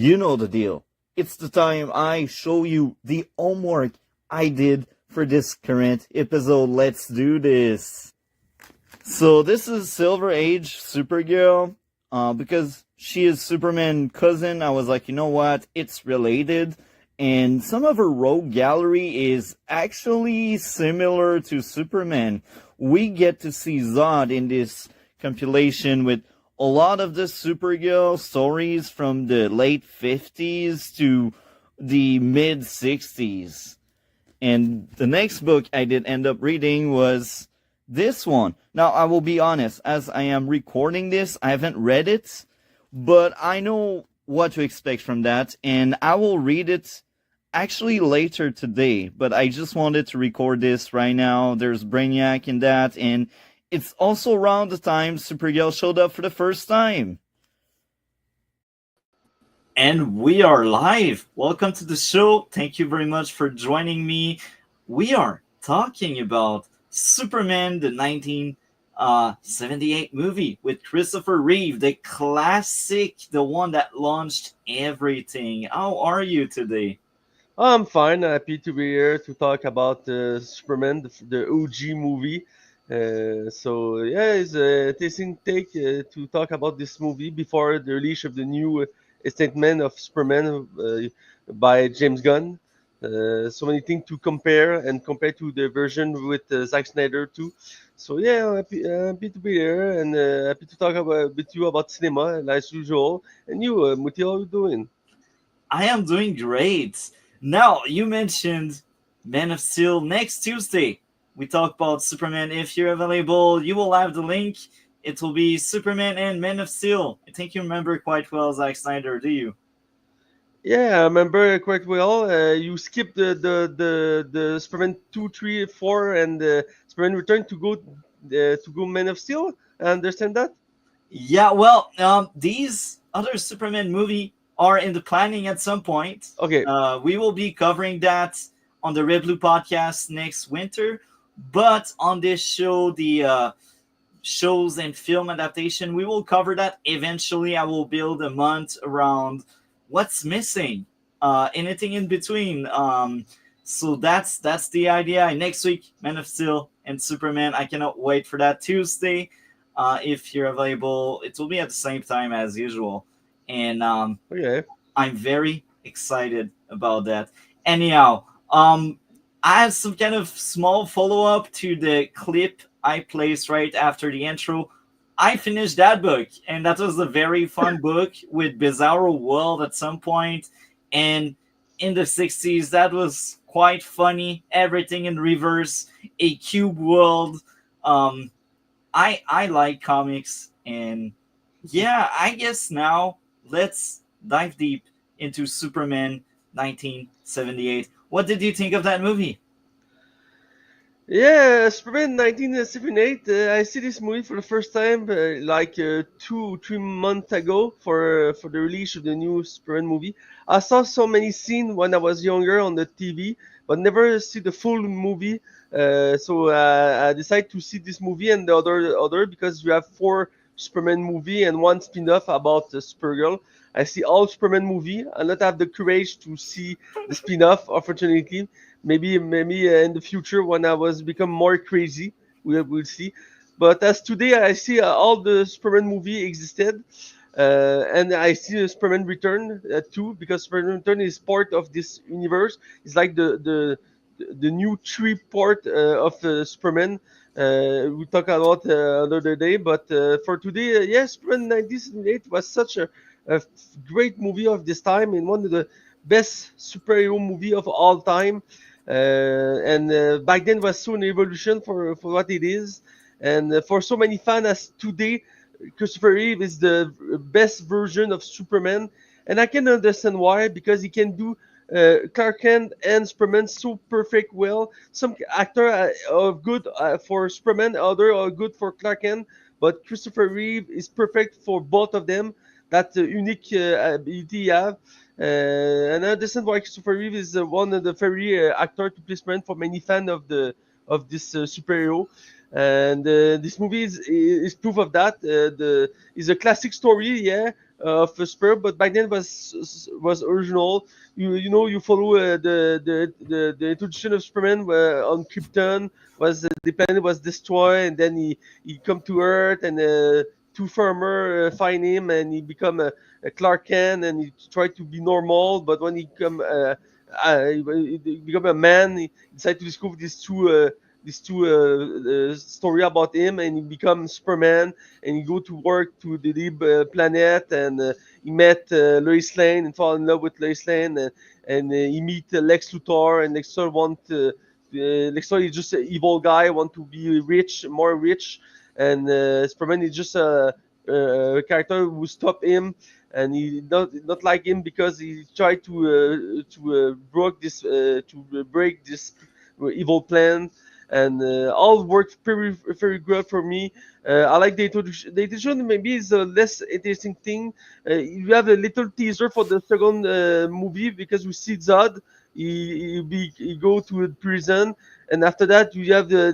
You know the deal. It's the time I show you the homework I did for this current episode. Let's do this. So this is Silver Age Supergirl. Because she is Superman cousin, I was like, you know what? It's related. And some of her rogue gallery is actually similar to Superman. We get to see Zod in this compilation with a lot of the Supergirl stories from the late 50s to the mid 60s. And the next book I did end up reading was this one. Now, I will be honest, as I am recording this, I haven't read it, but I know what to expect from that, and I will read it actually later today, but I just wanted to record this right now. There's Brainiac in that, and it's also around the time Supergirl showed up for the first time. And we are live. Welcome to the show. Thank you very much for joining me. We are talking about Superman, the 1978 movie with Christopher Reeve, the classic, the one that launched everything. How are you today? I'm fine. Happy to be here to talk about Superman, the OG movie. So yeah, it's a tasting take to talk about this movie before the release of the new statement of Superman by James Gunn. So many things to compare and compare to the version with Zack Snyder too. So yeah, happy to be here and happy to talk about with you about cinema as usual. And you, Muti, how are you doing? I am doing great. Now, you mentioned Man of Steel next Tuesday. We talk about Superman. If you're available, you will have the link. It will be Superman and Man of Steel. I think you remember quite well Zack Snyder, do you? Yeah, I remember quite well. You skipped the Superman 2, 3, 4, and Superman Return to go Man of Steel. I understand that. Yeah, well, these other Superman movie are in the planning at some point. Okay, We will be covering that on the Red Blue podcast next winter. But on this show, the shows and film adaptation, we will cover that eventually. I will build a month around what's missing, anything in between. So that's the idea. Next week, Man of Steel and Superman. I cannot wait for that Tuesday. If you're available, it will be at the same time as usual, and okay. I'm very excited about that. Anyhow, I have some kind of small follow up to the clip I placed right after the intro. I finished that book, and that was a very fun book with Bizarro World at some point, and in the 60s, that was quite funny. Everything in reverse, a cube world. Um, I like comics, and yeah, I guess now let's dive deep into Superman 1978. What did you think of that movie? Yeah, Superman 1978. I see this movie for the first time 2 3 months ago for the release of the new Superman movie. I saw so many scenes when I was younger on the TV, but never see the full movie. So I decided to see this movie and the other because we have four Superman movie and one spin-off about Supergirl. I see all Superman movie. I not have the courage to see the spin-off, unfortunately. Maybe in the future when I was become more crazy, we'll see. But as today I see all the Superman movie existed, and I see Superman Return too because Superman Return is part of this universe. It's like the new three part of Superman. We talk about another day, but for today, yes, Superman 1978 was such a great movie of this time and one of the best superhero movie of all time. And back then was so an evolution for what it is, and for so many fans as today, Christopher Reeve is the best version of Superman, and I can understand why because he can do Clark Kent and Superman so perfect well. Some actor are good for Superman, other are good for Clark Kent, but Christopher Reeve is perfect for both of them. That unique ability he have. And I understand why Christopher Reeve is one of the very actor to placement for many fans of this superhero. And this movie is proof of that. The is a classic story, yeah, of Superman, but back then was original. You follow the introduction of Superman on Krypton. Was The planet was destroyed, and then he come to Earth, and two farmer find him, and he become a Clark Kent, and he try to be normal. But when he come he become a man, he decide to discover these two story about him, and he becomes Superman, and he go to work to the deep planet, and he met Lois Lane and fall in love with Lois Lane, and he meet Lex Luthor, and Lex Luthor Lex Luthor is just an evil guy, want to be rich, more rich, and Superman is just a character who stop him, and he not like him because he tried to break this evil plan, and all worked very good for me. I like the introduction. The introduction maybe is a less interesting thing. You have a little teaser for the second movie because we see Zod. He go to a prison, and after that you have the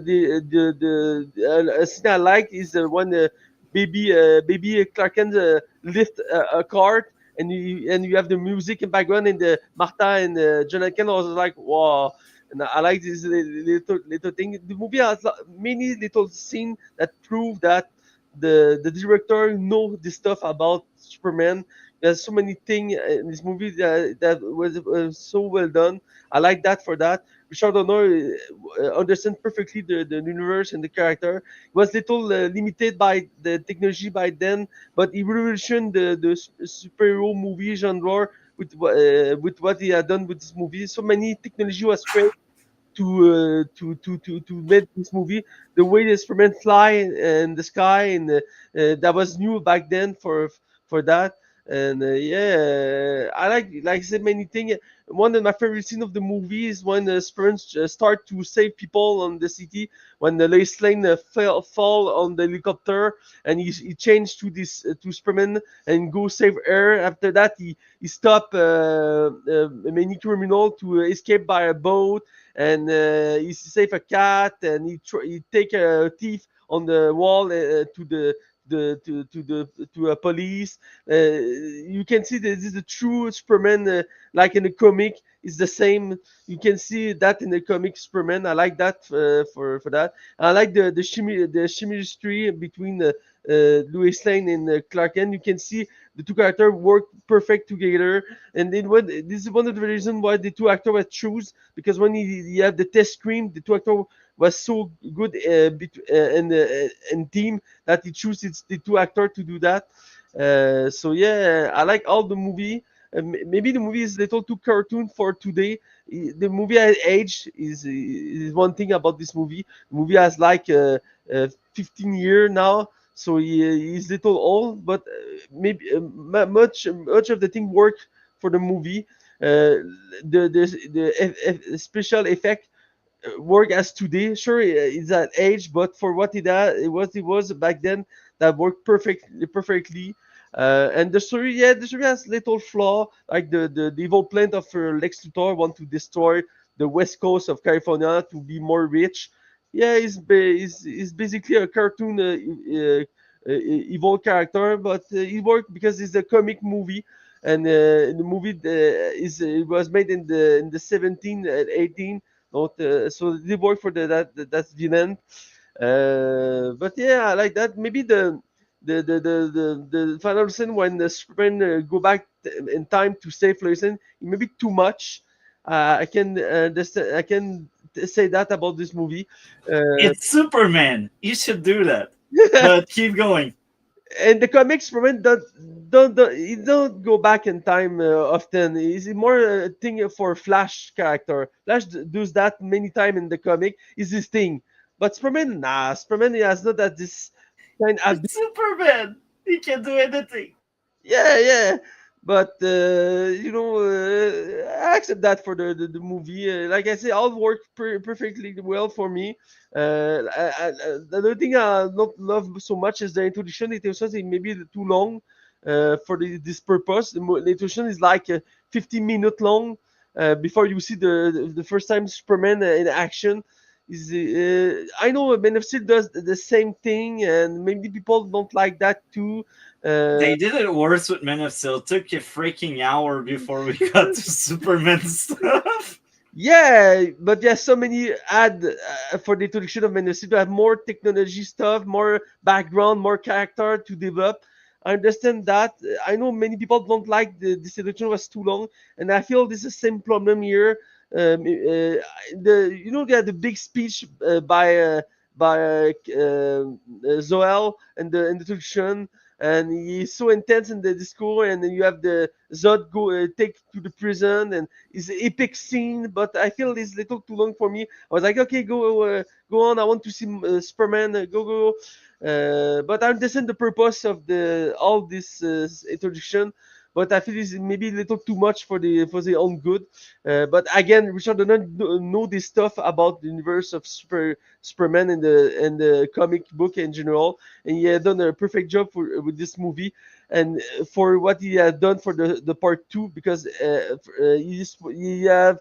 a scene I like is when baby Clark Kent lift a cart, and you have the music in background, and the Martha and Jonathan was like wow. And I like this little thing. The movie has many little scenes that prove that the director know this stuff about Superman. There's so many things in this movie that was so well done. I like that for that. Richard Donner understands perfectly the universe and the character. He was little limited by the technology by then, but he revolutionized the superhero movie genre with what he had done with this movie. So many technology was great to make this movie. The way the Superman fly in the sky, and that was new back then for that. And yeah, I like I said many things. One of my favorite scenes of the movie is when Superman start to save people on the city. When the Lois Lane fall on the helicopter, and he changed to this to Superman and go save her. After that, he stop many criminal to escape by a boat, and he save a cat, and he take a thief on the wall to a police. You can see that this is the true Superman, like in the comic. It's the same. You can see that in the comic Superman. I like that for that. I like the chemistry between Lois Lane and Clark Kent. You can see the two characters work perfect together, and this is one of the reasons why the two actors were choose, because when you have the test screen, the two actors was so good in team that he chooses the two actors to do that. So yeah, I like all the movie. Maybe the movie is a little too cartoon for today. The movie has age is one thing about this movie. The movie has like 15 year now, so he's little old, but maybe much of the thing work for the movie. The special effect work as today. Sure, it's at age, but for what it was back then, that worked perfectly. And the story has little flaw, like the evil plan of Lex Luthor want to destroy the west coast of California to be more rich. Yeah, he's basically a cartoon evil character, but it worked because it's a comic movie, and the movie it was made in the 17 and 18. Not, so they work for that's villain. But yeah, I like that. Maybe the final scene when the Superman go back in time to save Lois Lane, it may be too much. I can say that about this movie. Uh, It's Superman. You should do that. But keep going. and the comics Superman don't he don't go back in time often. It's more a thing for Flash character. Flash does that many time in the comic. Is his thing, but Superman, nah. Superman has not that this kind of. It's Superman. He can do anything. Yeah, yeah. But I accept that for the movie. Like I say, all worked perfectly well for me. The other thing I not love so much is the introduction. It was maybe too long for this purpose. The introduction is like 15 minutes long before you see the first time Superman in action. is I know Man of Steel does the same thing, and maybe people don't like that too. They did it worse with Men of Steel. It took a freaking hour before we got to Superman stuff. Yeah, but there's so many add for the introduction of Man of Steel to have more technology stuff, more background, more character to develop. I understand that. I know many people don't like this introduction was too long, and I feel this is the same problem here. They had the big speech by Zoel and the introduction, and he's so intense in the discourse, and then you have the Zod go take to the prison, and it's an epic scene, but I feel it's a little too long for me. I was like, okay, go on. I want to see Superman. Go. But I understand the purpose of the all this introduction, but I feel it's maybe a little too much for the own good. But again, Richard doesn't know this stuff about the universe of Superman and the comic book in general, and he had done a perfect job with this movie and for what he had done for the part two because he have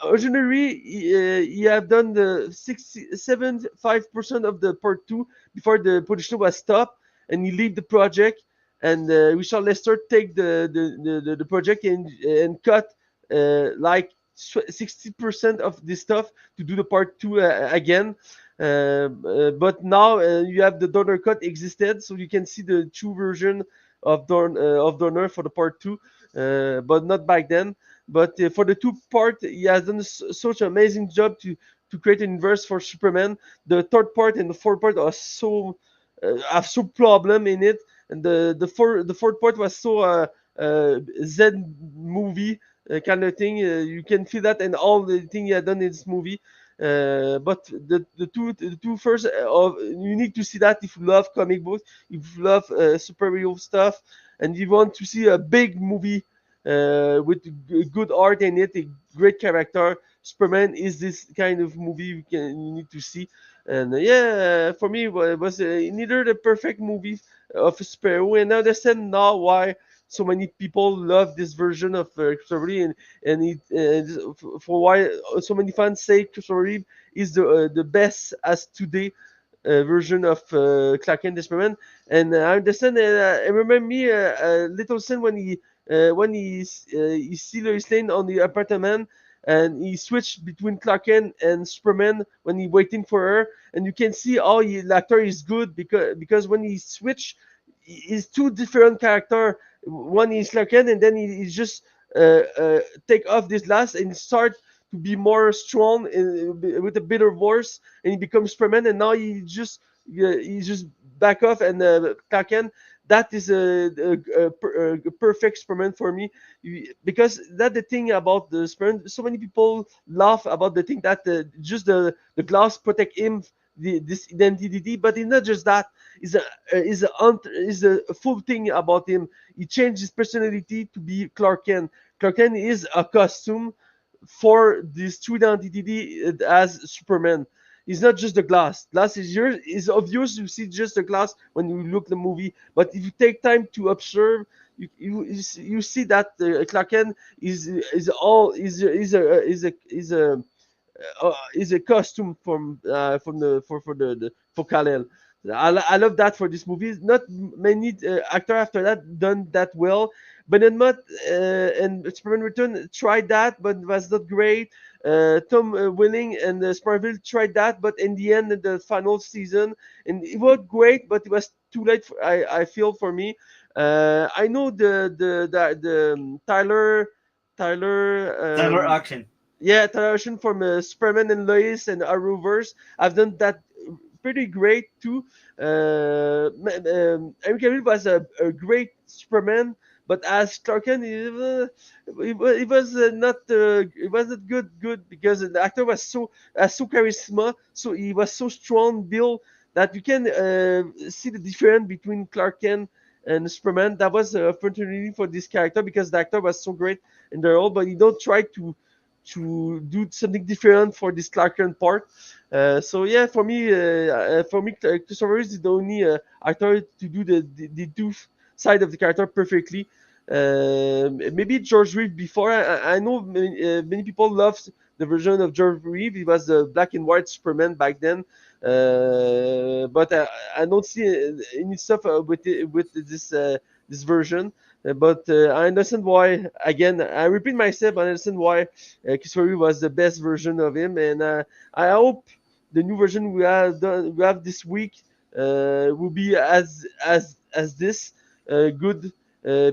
originally he have done the 75% of the part two before the production was stopped and he leave the project and Richard Lester take the project and cut like 60% of this stuff to do the part two again. But now you have the Donner cut existed, so you can see the true version of Donner for the part two, but not back then. But for the two part, he has done such an amazing job to create an universe for Superman. The third part and the fourth part are so have so problem in it, and the fourth part was so Z movie kind of thing. You can feel that in all the thing he had done in this movie. But the two first you need to see that if you love comic books, if you love superhero stuff, and you want to see a big movie with good art in it, a great character. Superman is this kind of movie you need to see, and yeah, for me it was neither the perfect movie of a superhero, and I understand now why so many people love this version of Christopher Reeve, and for why so many fans say Christopher Reeve is the best as today version of Clark Kent, the Superman. And I understand. I remember me a little scene when he see Lois Lane on the apartment and he switched between Clark Kent and Superman when he waiting for her, and you can see how the actor is good because when he switch, he's two different character. One is Clark Kent, and then he just take off this last and start to be more strong with a bitter voice, and he becomes Superman, and now he just back off and Clark Kent. That is a perfect Superman for me because that the thing about the Superman. So many people laugh about the thing that just the glass protect him this identity, but it's not just that. Is a full thing about him. He changed his personality to be Clark Kent. Clark Kent is a costume for this true identity as Superman. It's not just the glass. Glass is yours. It's obvious you see just the glass when you look the movie, but if you take time to observe, you see that Clark Kent is a costume from the for Kal-El. I love that for this movie. Not many actor after that done that well. Ben Mutt and Superman Return tried that, but it was not great. Tom Welling and Smallville tried that, but in the end, the final season, and it was great, but it was too late. I feel for me. I know the Tyler Tyler Auction. yeah, translation from Superman and Lois and Arrowverse. I've done that pretty great too. Henry Cavill was a great Superman, but as Clark Kent, it was not it wasn't good because the actor was so charisma, so he was so strong built that you can see the difference between Clark Kent and Superman. That was an opportunity for this character because the actor was so great in the role, but he don't try to do something different for this Clark Kent part. So yeah, for me, Christopher Reeve is the only actor to do the two side of the character perfectly. Maybe George Reeve before. I know many people love the version of George Reeves. He was the black and white Superman back then. But I don't see any stuff with this version. But I understand why. Again, I repeat myself. I understand why Christopher Reeve was the best version of him, and I hope the new version we have this week will be as this good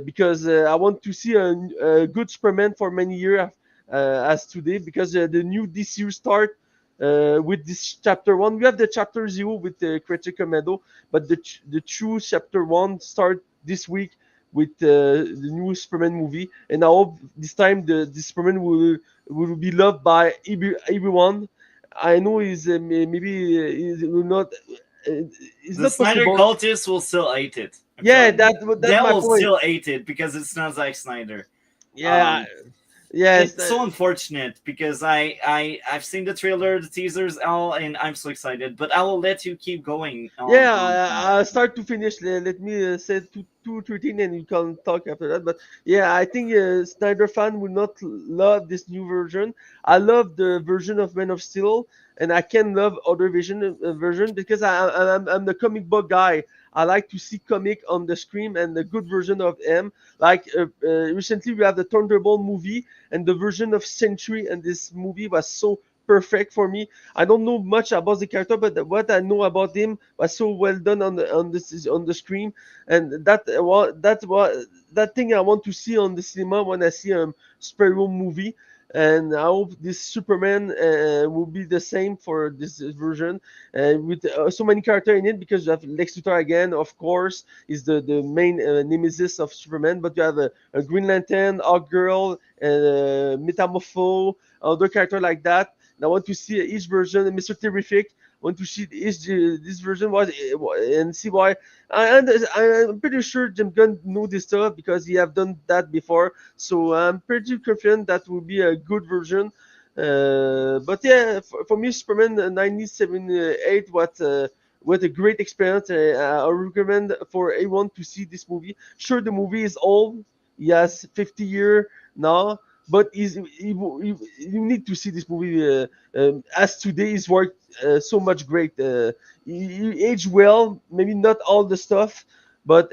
because I want to see a good Superman for many years as today because the new DCU start with this chapter one. We have the chapter zero with the Creature Commando, but the true chapter one start this week with the new Superman movie, and I hope this time the Superman will be loved by everyone. I know is maybe it will not. It's The not Snyder possible. cultists will still hate it. I'm Yeah, telling you. that's They my will point. still hate it because it's not Zack Snyder. Yeah, Um, yes, it's so unfortunate because I've seen the trailer, the teasers, all, and I'm so excited. But I will let you keep going yeah. on that. I start to finish. Let me say two, 13, and you can talk after that. But yeah, I think Snyder fan will not love this new version. I love the version of Man of Steel, and I can love other version because I'm the comic book guy. I like to see comic on the screen and the good version of him. Like recently, we have the Thunderbolt movie, and the version of Century and this movie was so perfect for me. I don't know much about the character, but what I know about him was so well done on the screen, and that thing I want to see on the cinema when I see a superhero movie. And I hope this Superman will be the same for this version, with so many characters in it because you have Lex Luthor again, of course, is the main nemesis of Superman, but you have a Green Lantern, Hawkgirl, Metamorpho, other character like that. And I want to see each version, Mr. Terrific. I want to see each this version was and see why. I'm pretty sure Jim Gunn know this stuff because he have done that before. So I'm pretty confident that will be a good version. But yeah, for me, Superman 1978 what a great experience. I recommend for everyone to see this movie. Sure, the movie is old. He has 50 year now, but you need to see this movie as today is worked so much great. He aged well, maybe not all the stuff, but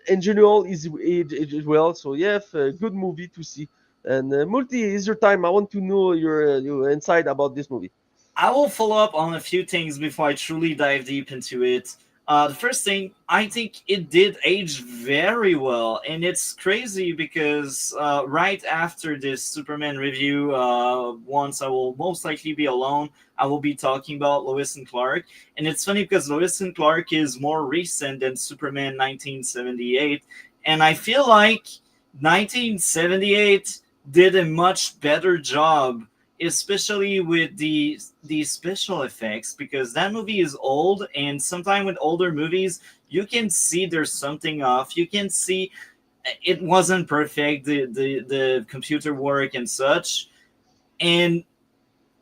in general, is aged well. So yeah, good movie to see. And Multi, is your time. I want to know your insight about this movie. I will follow up on a few things before I truly dive deep into it. The first thing, I think it did age very well, and it's crazy because right after this Superman review, once I will most likely be alone, I will be talking about Lois and Clark. And it's funny because Lois and Clark is more recent than Superman 1978, and I feel like 1978 did a much better job, especially with the special effects, because that movie is old, and sometimes with older movies you can see there's something off. You can see it wasn't perfect, the computer work and such. And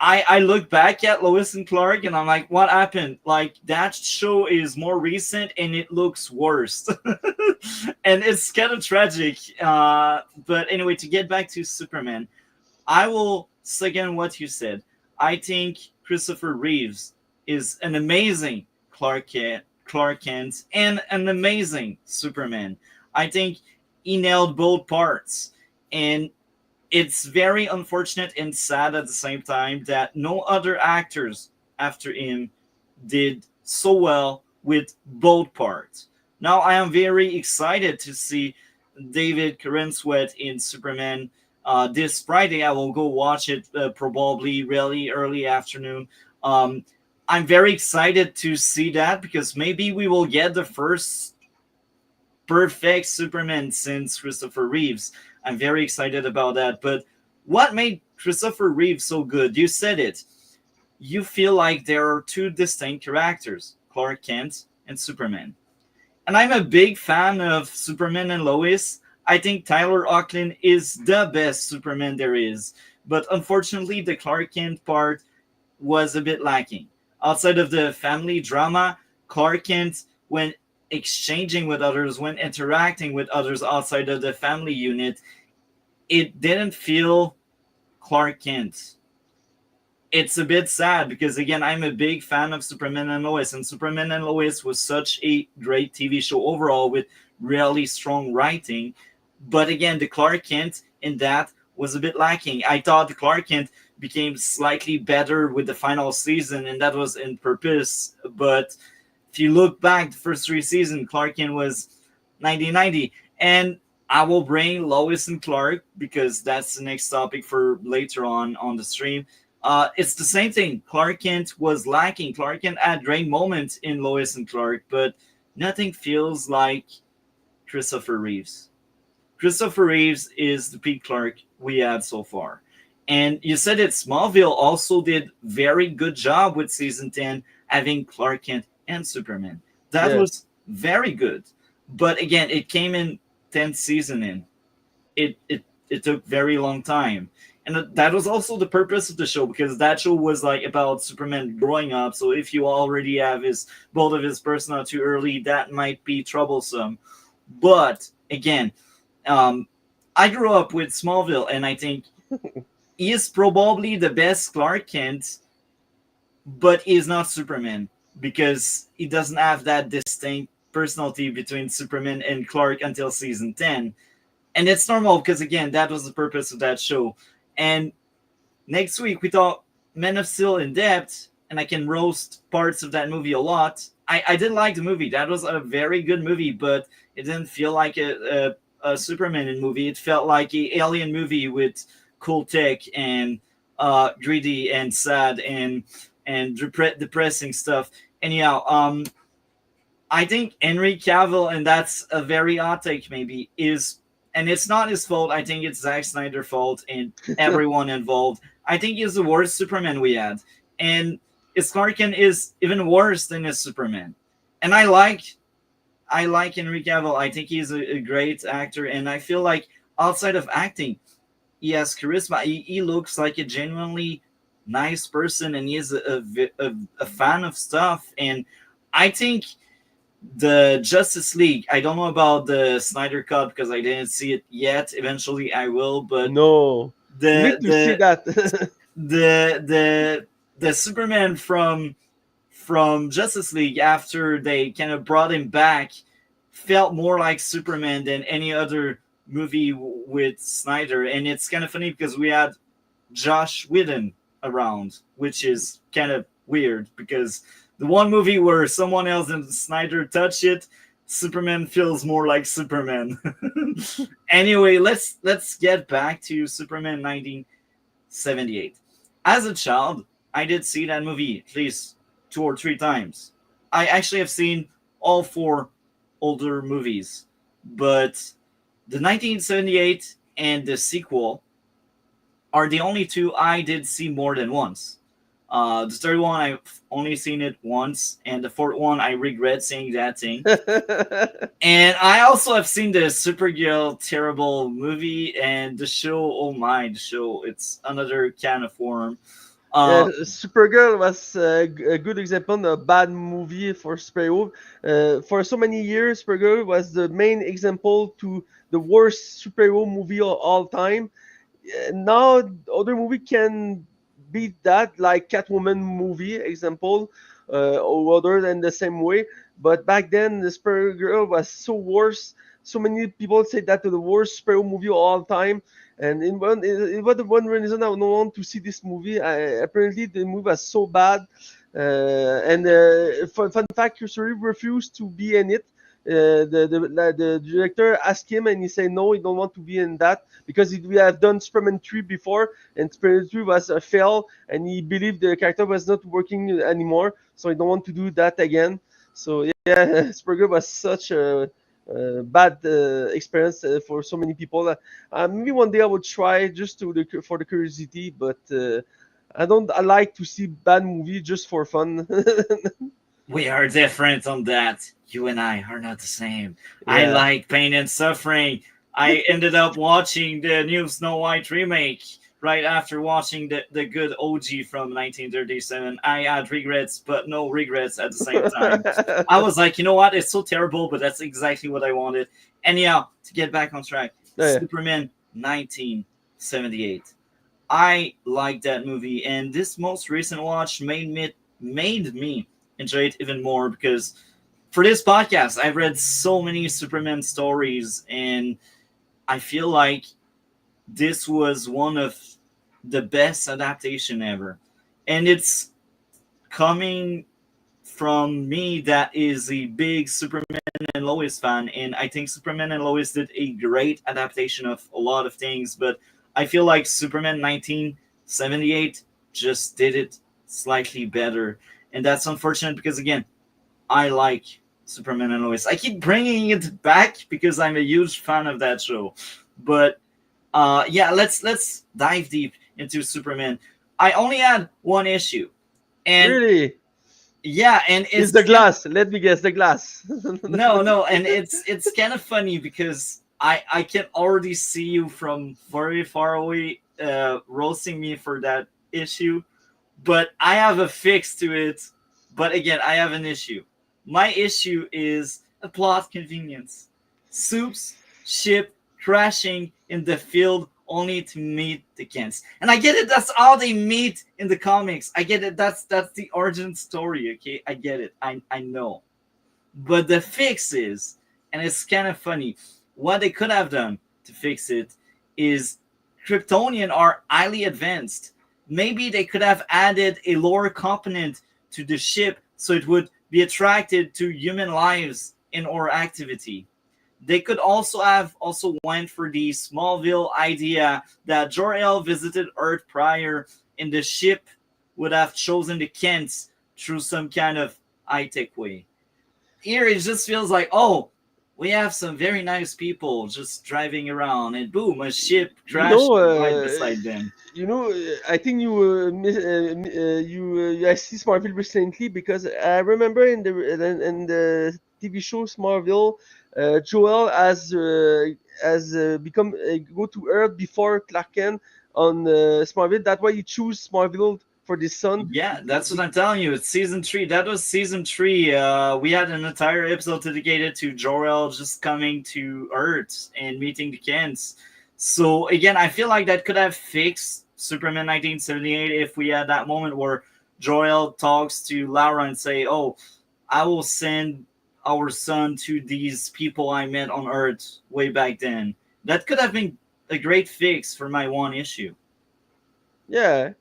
I look back at Lois and Clark and I'm like, what happened? Like, that show is more recent and it looks worse. And it's kind of tragic. But anyway, to get back to Superman, I will second what you said. I think Christopher Reeves is an amazing Clark Kent, and an amazing Superman. I think he nailed both parts, and it's very unfortunate and sad at the same time that no other actors after him did so well with both parts. Now I am very excited to see David Corenswet in Superman. This Friday, I will go watch it, probably really early afternoon. Um, I'm very excited to see that because maybe we will get the first perfect Superman since Christopher Reeves. I'm very excited about that. But what made Christopher Reeves so good? You said it. You feel like there are two distinct characters, Clark Kent and Superman. And I'm a big fan of Superman and Lois. I think Tyler Hoechlin is the best Superman there is. But unfortunately, the Clark Kent part was a bit lacking. Outside of the family drama, Clark Kent, when exchanging with others, when interacting with others outside of the family unit, it didn't feel Clark Kent. it's a bit sad because again, I'm a big fan of Superman and Lois, and Superman and Lois was such a great TV show overall with really strong writing. But again, the Clark Kent in that was a bit lacking. I thought the Clark Kent became slightly better with the final season, and that was in purpose. But if you look back, the first three seasons, Clark Kent was 1990, and I will bring Lois and Clark because that's the next topic for later on the stream. It's the same thing. Clark Kent was lacking. Clark Kent had great moments in Lois and Clark, but nothing feels like Christopher Reeves. Christopher Reeves is the peak Clark we had so far. And you said it, Smallville also did very good job with season 10 having Clark Kent and Superman. That Yeah. was very good. But again, it came in 10th season in. It took very long time. And that was also the purpose of the show because that show was like about Superman growing up. So if you already have his both of his persona too early, that might be troublesome. But again, um, I grew up with Smallville, and I think he is probably the best Clark Kent, but he is not Superman because he doesn't have that distinct personality between Superman and Clark until season 10. And it's normal because, again, that was the purpose of that show. And next week, we talk Men of Steel in depth, and I can roast parts of that movie a lot. I didn't like the movie. That was a very good movie, but it didn't feel like a Superman movie. It felt like a alien movie with cool tech and greedy and sad and depressing stuff. Anyhow, I think Henry Cavill, and that's a very hot take maybe, is, and it's not his fault. I think it's Zack Snyder's fault and everyone involved. I think he's the worst Superman we had, and his Clark Kent is even worse than his Superman. And I like Henry Cavill. I think he's a great actor, and I feel like outside of acting, he has charisma. He looks like a genuinely nice person, and he is a fan of stuff. And I think the Justice League. I don't know about the Snyder Cut because I didn't see it yet. Eventually, I will. But No, you the need to see the that. the Superman from Justice League after they kind of brought him back felt more like Superman than any other movie with Snyder, and it's kind of funny because we had Josh Whedon around, which is kind of weird because the one movie where someone else and Snyder touch it, Superman feels more like Superman. Anyway, let's get back to Superman 1978. As a child, I did see that movie at least 2 or 3 times. I actually have seen all four older movies, but the 1978 and the sequel are the only two I did see more than once. The third one, I've only seen it once, and the fourth one, I regret seeing that thing. And I also have seen the Supergirl terrible movie and the show. Oh my, the show! It's another can of worm. Yeah, Uh, Supergirl was a good example of a bad movie for superhero. For so many years, Supergirl was the main example to the worst superhero movie of all time. Now, other movie can beat that, like Catwoman movie example, or other than the same way. But back then, the Supergirl was so worse. So many people say that to the worst superhero movie of all time. And it was the one reason I don't want to see this movie. Apparently, the movie was so bad. Fun fact, Cursory refused to be in it. The director asked him, and he said no, he don't want to be in that because we have done Superman 3 before, and Superman 3 was a fail, and he believed the character was not working anymore, so he don't want to do that again. So yeah, Supergirl was such a bad experience for so many people. Maybe one day I would try just for the curiosity, but I like to see bad movie just for fun. we are different on that. You and I are not the same. I Yeah. like pain and suffering. I ended up watching the new Snow White remake right after watching the good OG from 1937. I had regrets, but no regrets at the same time. I was like, you know what? It's so terrible, but that's exactly what I wanted. Anyhow, to get back on track, Yeah. Superman 1978. I like that movie, and this most recent watch made me enjoy it even more because for this podcast, I've read so many Superman stories, and I feel like this was one of the best adaptation ever. And it's coming from me that is a big Superman and Lois fan, and I think Superman and Lois did a great adaptation of a lot of things, but I feel like Superman 1978 just did it slightly better. And that's unfortunate because, again, I like Superman and Lois. I keep bringing it back because I'm a huge fan of that show. But yeah, let's dive deep into Superman. I only had one issue, and Really? yeah, and It's it's the kind of, glass. Let me guess, the glass. no, and it's kind of funny because I can already see you from very far away roasting me for that issue, but I have a fix to it. But again, I have an issue. My issue is a plot convenience. Supes ship crashing in the field only to meet the Kents. And I get it, that's how they meet in the comics. I get it, that's the origin story, okay? I get it. I know. But the fix is, and it's kind of funny, what they could have done to fix it is Kryptonian are highly advanced. Maybe they could have added a lower component to the ship so it would be attracted to human lives in our activity. They could also have also went for the Smallville idea that Jor-El visited Earth prior and the ship would have chosen the Kents through some kind of high-tech way. Here it just feels like, oh, we have some very nice people just driving around, and boom, a ship You crashed know, right beside them. I think I see Smallville recently because I remember in the TV show Smallville, Joel has become go to Earth before Clark Kent on Smallville. That's why he choose Smallville for the son. Yeah, that's what I'm telling you. It's season 3. That was season 3. We had an entire episode dedicated to Jor-El just coming to Earth and meeting the Kents. So again, I feel like that could have fixed Superman 1978 if we had that moment where Jor-El talks to Laura and say, "Oh, I will send our son to these people I met on Earth way back then." That could have been a great fix for my one issue. Yeah,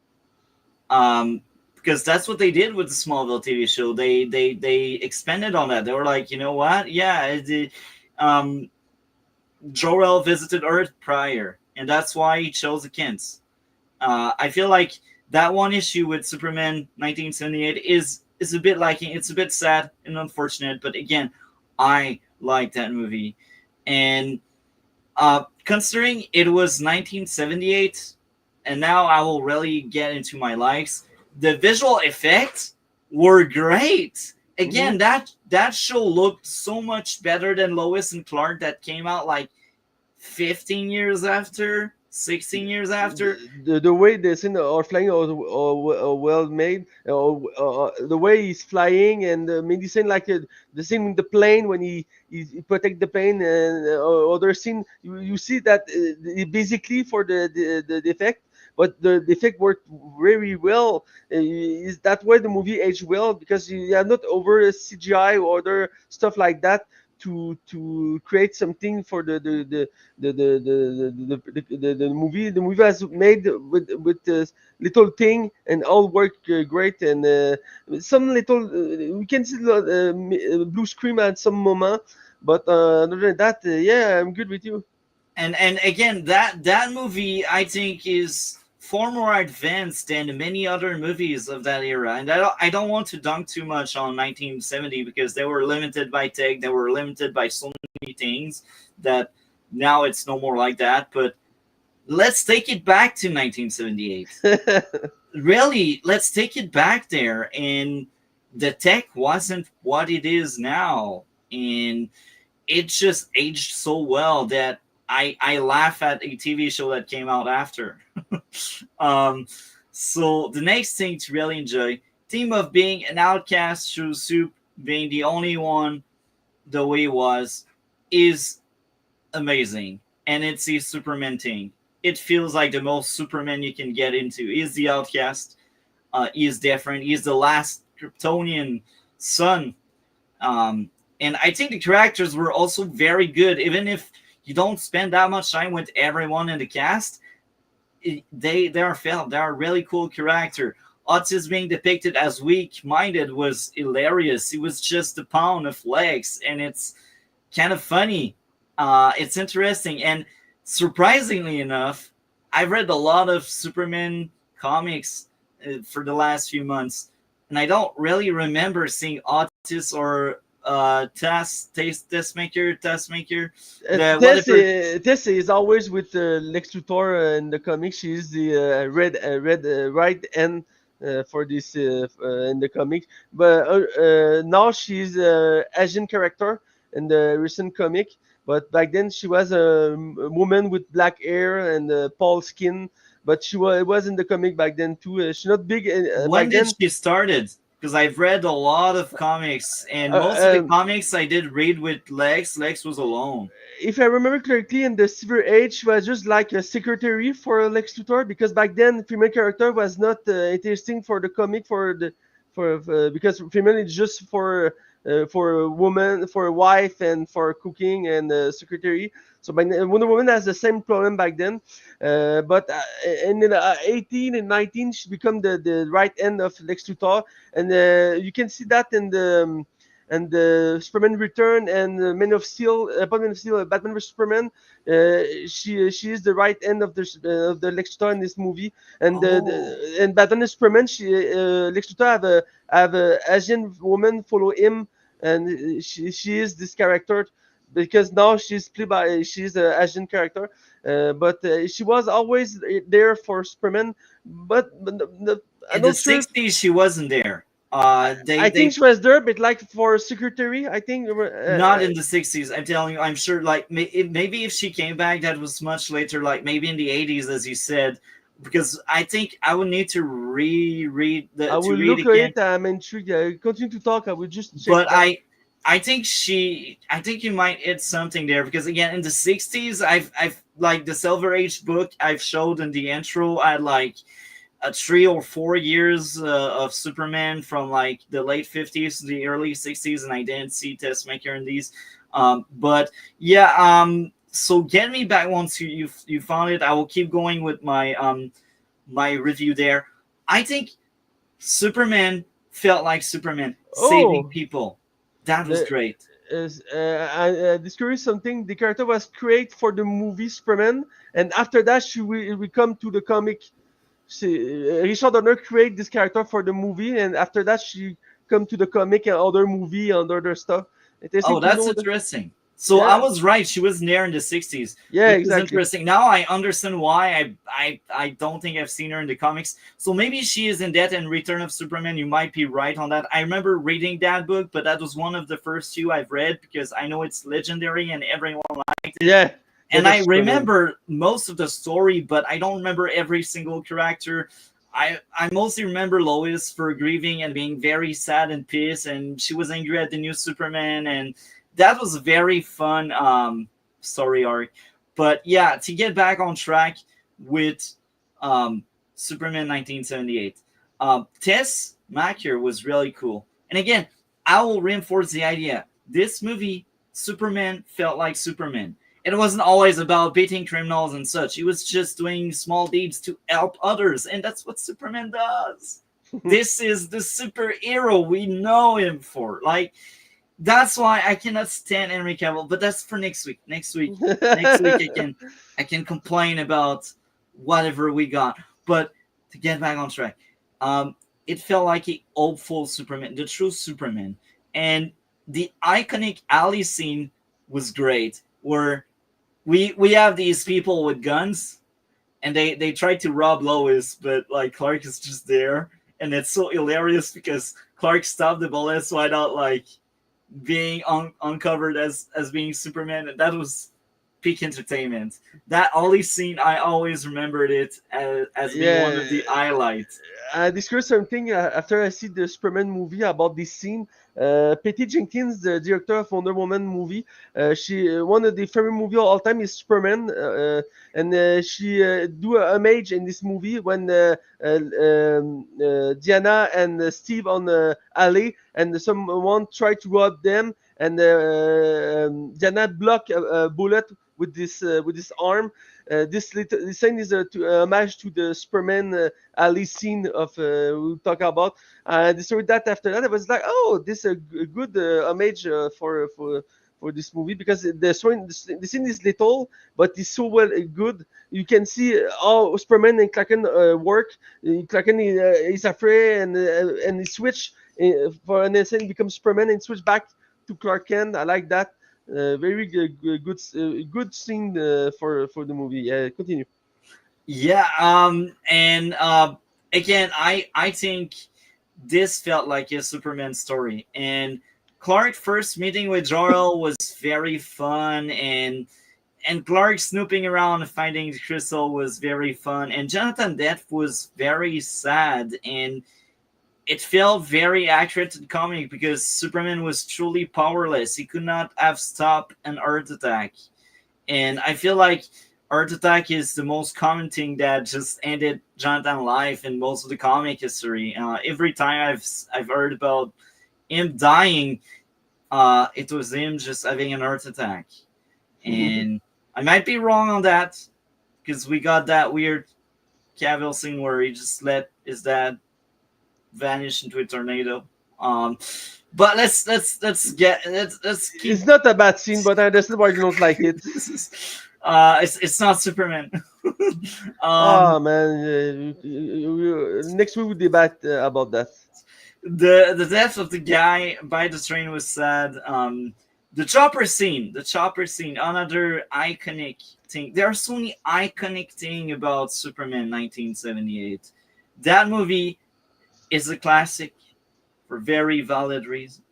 Um, because that's what they did with the Smallville TV show. They expanded on that. They were like, you know what? Yeah, um, Jor-El visited Earth prior, and that's why he chose the Kents. I feel like that one issue with Superman 1978 is a bit lacking. It's a bit sad and unfortunate, but again, I like that movie, and considering it was 1978, and now I will really get into my likes. The visual effects were great. hmm Again, that show looked so much better than Lois and Clark that came out like 15 years after, 16 years after. the way the scene are flying are well made. The way he's flying and maybe scene like the scene with the plane when he protect the plane and other scene you see that basically for the effect. But the effect worked very well. Is that why the movie aged well because you are not over CGI or other stuff like that to create something for the movie. The movie was made with little thing and all work great and some little we can see blue screen at some moment, but other than that, yeah, I'm good with you. And again, that movie I think is far more advanced than many other movies of that era. And I don't want to dunk too much on 1970 because they were limited by tech, they were limited by so many things that now it's no more like that. But let's take it back to 1978. Really, let's take it back there, and the tech wasn't what it is now, and it just aged so well that I laugh at a TV show that came out after. um, so the next thing to really enjoy, theme of being an outcast through Soup being the only one the way he was, is amazing, and it's a Superman thing. it feels like the most Superman you can get into. He's the outcast. He is different. He's the last Kryptonian son. Um, and I think the characters were also very good, even if you don't spend that much time with everyone in the cast. They are felt. They are a really cool character. Otis being depicted as weak-minded was hilarious. He was just a pound of legs, and it's kind of funny. It's interesting, and surprisingly enough, I've read a lot of Superman comics for the last few months, and I don't really remember seeing Otis or Taskmaker, the whatever. Tess is always with Lex Luthor in the comics. She is the red right hand for this in the comics. But now she's a Asian character in the recent comic. But back then she was a woman with black hair and pale skin. But was in the comic back then too. She's not big When back did then. she started? Because I've read a lot of comics, and most of the Uh, comics I did read with Lex. Lex was alone. if I remember correctly, in the Silver Age, she was just like a secretary for Lex Luthor because back then female character was not interesting for the comic for because female is just for a woman, for a wife, and for cooking and secretary. So Wonder Woman has the same problem back then, but in 18 and 19 she become the right hand of Lex Luthor, and you can see that in the and Superman Return and Man of Steel, Batman vs Superman. She is the right end of the Lex Luthor in this movie, and Oh, and Batman vs Superman, Lex Luthor have a Asian woman follow him, and she is this character because now she's an Asian character, but she was always there for Superman, but I'm in the not sure. '60s, she wasn't there. I think They she was there, but like for secretary, I think. not in the '60s. I'm telling you, I'm sure. Like maybe if she came back, that was much later. Like maybe in the '80s, as you said, because I think I would need to reread I to will read look at again. it. I'm intrigued. Continue to talk. I will just check But that. I think you might hit something there because again in the '60s, I've like the Silver Age book I've showed in the intro. I had like 3 or 4 years of Superman from like the late '50s to the early '60s, and I didn't see Testmaker in these. But yeah, so get me back once you found it. I will keep going with my review there. I think Superman felt like Superman saving Oh, people. That was the great. I discovered something. The character was created for the movie Superman, and after that, she will come to the comic. Richard Donner create this character for the movie, and after that, she come to the comic and other movie and other stuff. Interesting Oh, to that's know that. interesting. So I Yeah, was right. She was there in the '60s, yeah, which is exactly. interesting. Now I understand why I don't think I've seen her in the comics. So maybe she is in that and Return of Superman. You might be right on that. I remember reading that book, but that was one of the first two I've read because I know it's legendary and everyone liked it. Yeah, that And of I Superman. remember most of the story, but I don't remember every single character. I mostly remember Lois for grieving and being very sad and pissed, and she was angry at the new Superman, and that was a very fun story arc. But yeah, to get back on track with Superman 1978, Tess Macker was really cool. And again, I will reinforce the idea: this movie, Superman felt like Superman. It wasn't always about beating criminals and such. He was just doing small deeds to help others, and that's what Superman does. This is the superhero we know him for. Like that's why I cannot stand Henry Cavill. But that's for next week. Next week I can complain about whatever we got. But to get back on track, it felt like a hopeful Superman, the true Superman, and the iconic alley scene was great, where we have these people with guns and they try to rob Lois, but like Clark is just there, and it's so hilarious because Clark stopped the bullets without like being uncovered as being Superman, and that was peak entertainment. That only scene, I always remembered it as being one Yeah, of the highlights. I discovered something after I see the Superman movie about this scene. Patty Jenkins, the director of Wonder Woman movie, she one of the favorite movie of all time is Superman, and she do a homage in this movie when Diana and Steve on the alley, and someone try to rob them, and Diana block a bullet with this arm. This scene is a homage to the Superman alley scene of we talk about. And so that after that, I was like, oh, this is a good homage for this movie because the scene is little, but it's so well good. You can see how Superman and Clark Kent work. Clark Kent is afraid and he switch for an instant becomes Superman and switch back to Clark Kent. I like that. Very good scene for the movie. Yeah, continue. Yeah, and again, I think this felt like a Superman story, and Clark first meeting with Jor-El was very fun, and Clark snooping around and finding the crystal was very fun, and Jonathan death was very sad, and it felt very accurate to the comic because Superman was truly powerless. He could not have stopped an Earth attack, and I feel like Earth attack is the most common thing that just ended Jonathan's life in most of the comic history. Every time I've heard about him dying, it was him just having an Earth attack, and I might be wrong on that because we got that weird Cavill scene where he just let his dad vanish into a tornado. But let's keep. It's not a bad scene, but I understand why you don't like it. It's not Superman. Oh man, next week we debate about that. The death of the guy by the train was sad. The chopper scene, another iconic thing. There are so many iconic things about Superman 1978. That movie is a classic for very valid reason.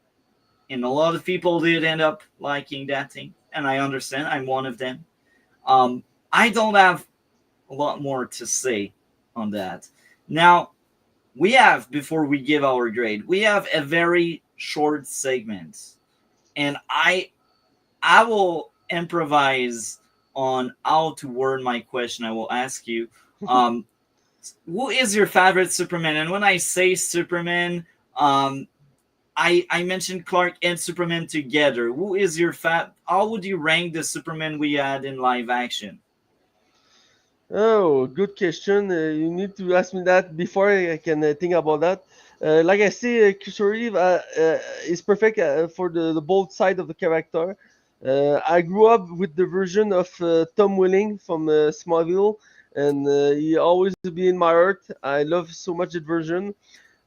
And a lot of people did end up liking that thing. And I understand. I'm one of them. I don't have a lot more to say on that. Now, we have, before we give our grade, we have a very short segment. And I will improvise on how to word my question. I will ask you, who is your favorite Superman? And when I say Superman, I mentioned Clark and Superman together. Who is your How would you rank the Superman we had in live action? Oh, good question. You need to ask me that before I can think about that. Like I say, Christopher Reeve is perfect for the both side of the character. I grew up with the version of Tom Welling from Smallville, and he always be in my heart. I love so much that version.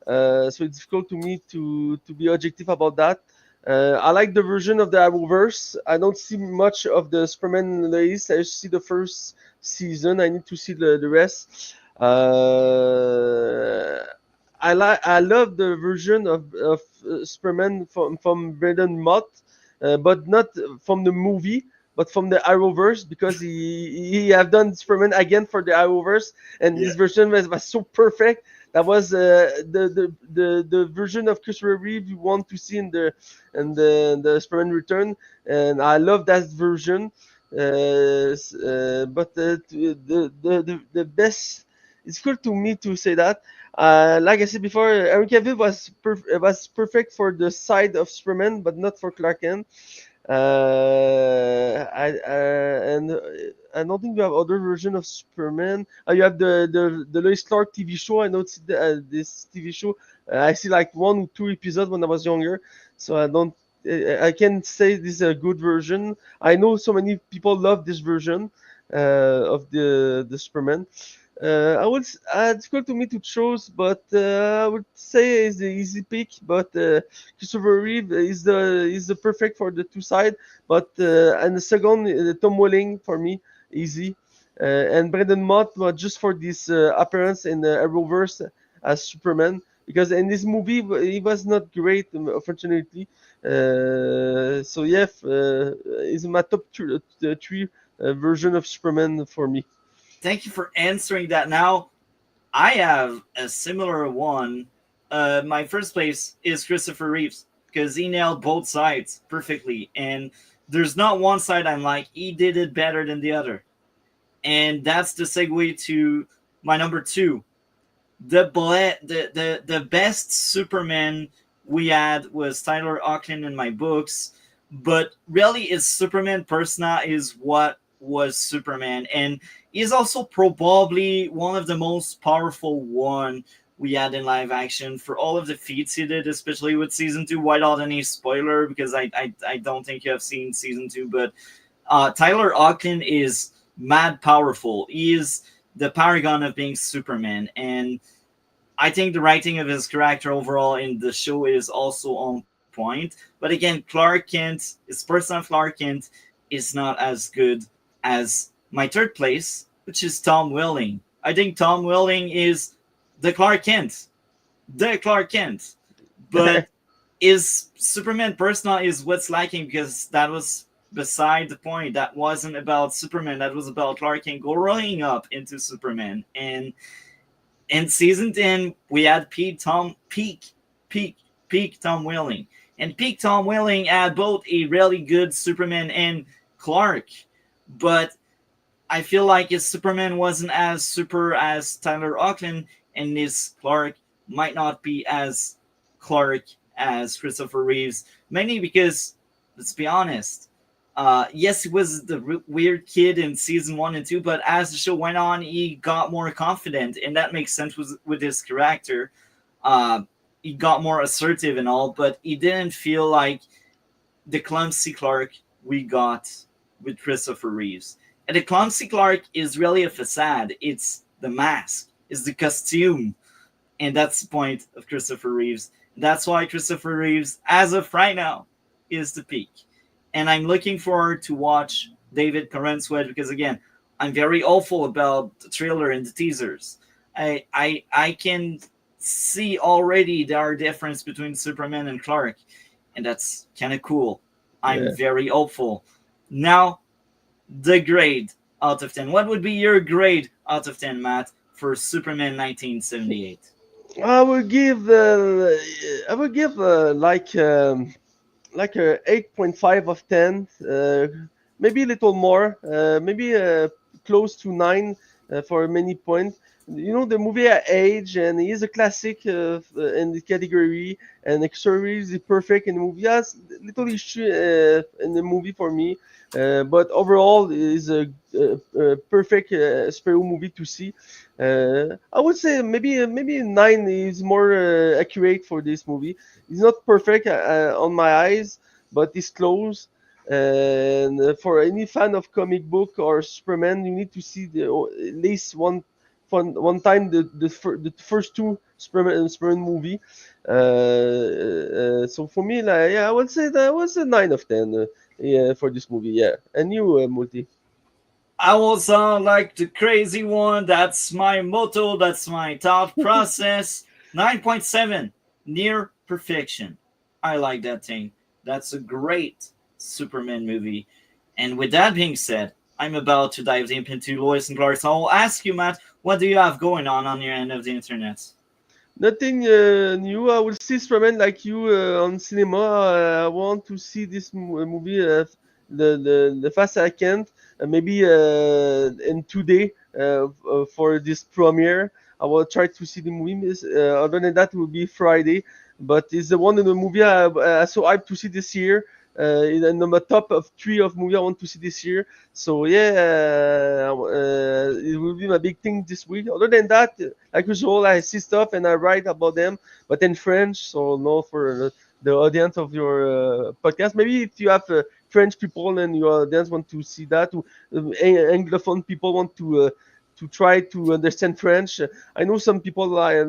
So it's difficult to me to be objective about that. I like the version of the Arrowverse. I don't see much of the Superman Lois. I just see the first season. I need to see the rest. I love the version of Superman from Brendan Mott, but not from the movie, but from the Arrowverse because he have done Superman again for the Arrowverse, and Yeah. this version was so perfect. That was the version of Christopher Reeve you want to see in the Superman Return, and I love that version. But the best, it's cool to me to say that. Like I said before, Henry Cavill was perfect for the side of Superman, but not for Clark Kent. And I don't think you have other version of Superman. You have the Lois Clark TV show. I know it's this TV show. I see like 1 or 2 episodes when I was younger, so I don't. I can say this is a good version. I know so many people love this version of the Superman. It's difficult to me to choose, but I would say it's the easy pick. But Christopher Reeve is the perfect for the two side. But and the second, Tom Welling for me, easy. And Brendan Mott was just for this appearance in the Arrowverse as Superman. Because in this movie he was not great, unfortunately. So yeah, he's in my top three version of Superman for me. Thank you for answering that. Now, I have a similar one. My first place is Christopher Reeves because he nailed both sides perfectly, and there's not one side I'm like he did it better than the other, and that's the segue to my number two. The best Superman we had was Tyler Hoechlin in my books, but really his Superman persona is what was Superman, and he's also probably one of the most powerful one we had in live action for all of the feats he did, especially with season two. Without any spoiler, because I don't think you have seen season two, but Tyler Hoechlin is mad powerful. He is the paragon of being Superman, and I think the writing of his character overall in the show is also on point. But again, Clark Kent, his person of Clark Kent, is not as good as my third place, which is Tom Welling. I think Tom Welling is the Clark Kent, the Clark Kent. But his Superman persona is what's lacking because that was beside the point. That wasn't about Superman. That was about Clark Kent growing up into Superman. And in season 10, we had peak, peak Tom Welling. And peak Tom Welling had both a really good Superman and Clark. But I feel like his Superman wasn't as super as Tyler Hoechlin, and his Clark might not be as Clark as Christopher Reeves. Mainly because, let's be honest, yes, he was the weird kid in season one and two, but as the show went on, he got more confident, and that makes sense with his character. Uh, he got more assertive and all, but he didn't feel like the clumsy Clark we got with Christopher Reeves. And the clumsy Clark is really a facade. It's the mask, it's the costume, and that's the point of Christopher Reeves. That's why Christopher Reeves, as of right now, is the peak. And I'm looking forward to watch David Corenswet because again, I'm very hopeful about the trailer and the teasers. I can see already there are difference between Superman and Clark, and that's kind of cool. I'm Yeah. very hopeful. Now, the grade out of 10. What would be your grade out of 10, Matt, for Superman 1978? I would give like a 8.5 of 10, maybe a little more, maybe close to 9 for many points. You know, the movie age, and he is a classic in the category, and the story is perfect in the movie. Yes, little issue in the movie for me, but overall it is a perfect superhero movie to see. I would say maybe 9 is more accurate for this movie. It's not perfect on my eyes, but it's close. And for any fan of comic book or Superman, you need to see at least one time the first two Superman movie. So for me, like, yeah, I would say that was a 9 of 10. Yeah, for this movie, yeah. And you, Multi? I will sound like the crazy one. That's my motto. That's my thought process. 9.7, near perfection. I like that thing. That's a great Superman movie. And with that being said, I'm about to dive deep into Lois and Clark. So I'll ask you, Matt, what do you have going on your end of the internet? Nothing new. I will see Superman like you on cinema. I want to see this movie the fast I can. Maybe in 2 day for this premiere. I will try to see the movie. Other than that, it will be Friday. But it's the one in the movie I so hyped to see this year. In the top of 3 of movie I want to see this year. So yeah, it will be my big thing this week. Other than that, like usual, I see stuff and I write about them, but in French. So no, for the audience of your podcast, maybe if you have French people and your audience want to see that, Anglophone people want to try to understand French. I know some people like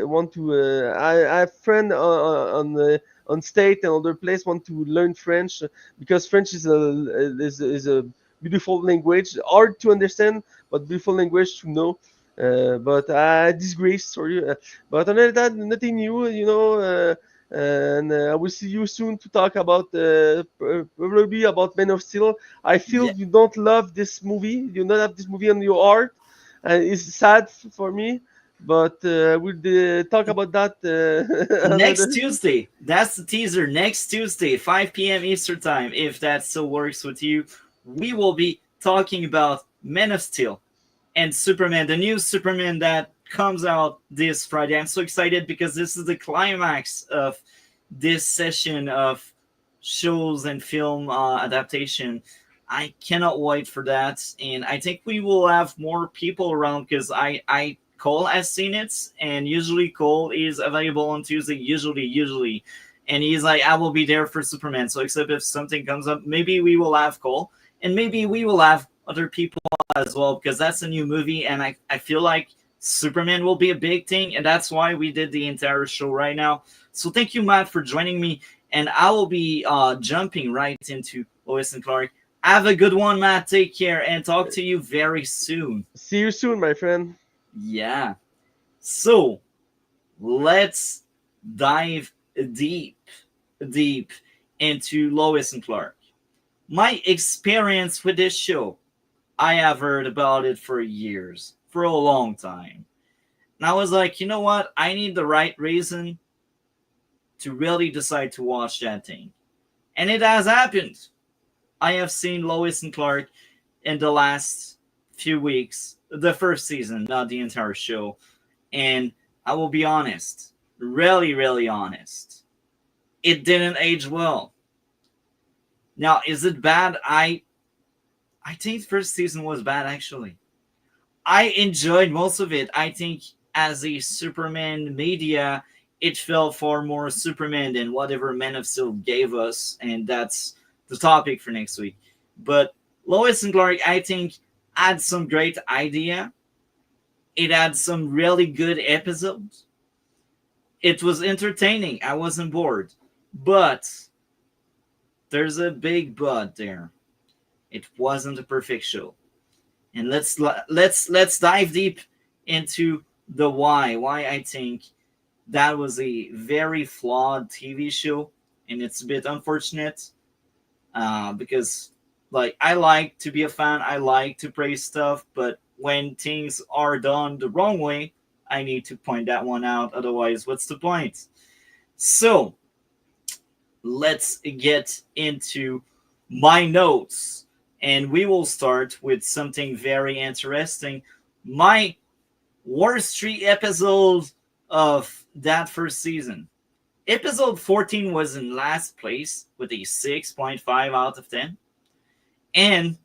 want to. I have friend on state and other place want to learn French because French is a beautiful language, hard to understand, but beautiful language to know. But I disgrace, sorry. But other than that, nothing new. You know, And I will see you soon to talk about probably about Man of Steel. I feel Yeah. you don't love this movie. You don't have this movie on your heart, and it's sad for me. But we'll talk about that Next another. Tuesday. That's the teaser. Next Tuesday, 5 p.m. Eastern Time. If that still works with you, we will be talking about Men of Steel and Superman, the new Superman that comes out this Friday. I'm so excited because this is the climax of this session of shows and film adaptation. I cannot wait for that, and I think we will have more people around because I Cole has seen it, and usually Cole is available on Tuesday. Usually, and he's like, I will be there for Superman. So except if something comes up, maybe we will have Cole, and maybe we will have other people as well because that's a new movie, and I feel like Superman will be a big thing, and that's why we did the entire show right now. So thank you, Matt, for joining me, and I will be jumping right into Lois and Clark. Have a good one, Matt. Take care, and talk to you very soon. See you soon, my friend. Yeah. So let's dive deep, deep into Lois and Clark. My experience with this show, I have heard about it for years, for a long time. And I was like, you know what? I need the right reason to really decide to watch that thing. And it has happened. I have seen Lois and Clark in the last few weeks, the first season, not the entire show. And I will be honest, really, really honest. It didn't age well. Now, is it bad? I think first season was bad actually. I enjoyed most of it. I think as a Superman media, it felt far more Superman than whatever Man of Steel gave us, and that's the topic for next week. But Lois and Clark, I think, had some great idea. It had some really good episodes. It was entertaining. I wasn't bored. But there's a big but there. It wasn't a perfect show. And let's dive deep into the why I think that was a very flawed TV show, and it's a bit unfortunate because like I like to be a fan, I like to praise stuff, but when things are done the wrong way, I need to point that one out. Otherwise, what's the point? So let's get into my notes, and we will start with something very interesting. My worst three episodes of that first season. Episode 14 was in last place with a 6.5 out of 10. And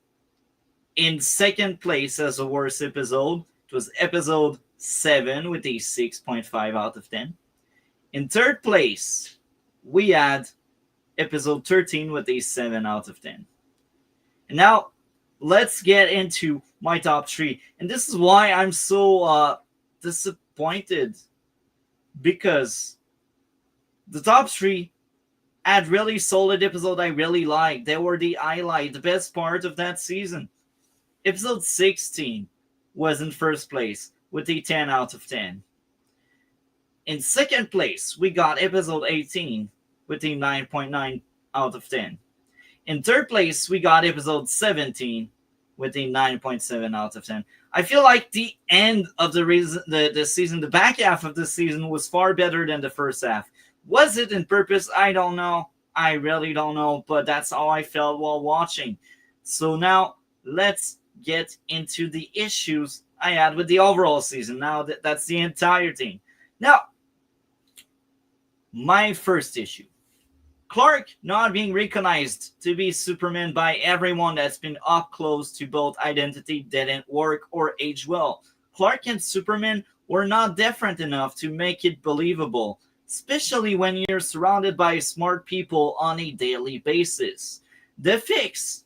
in second place as the worst episode, it was episode 7 with a 6.5 out of 10. In third place, we had episode 13 with a 7 out of 10. And now let's get into my top 3. And this is why I'm so disappointed, because the top 3 had really solid episodes I really liked. They were the highlight, the best part of that season. Episode 16 was in first place with a 10 out of 10. In second place, we got episode 18 with a 9.9 out of 10. In third place, we got episode 17 with a 9.7 out of 10. I feel like the end of the season, the back half of the season, was far better than the first half. Was it in purpose? I don't know. I really don't know, but that's how I felt while watching. So now let's get into the issues I had with the overall season. Now that's the entire thing. Now, my first issue. Clark not being recognized to be Superman by everyone that's been up close to both identity didn't work or age well. Clark and Superman were not different enough to make it believable, especially when you're surrounded by smart people on a daily basis. The fix: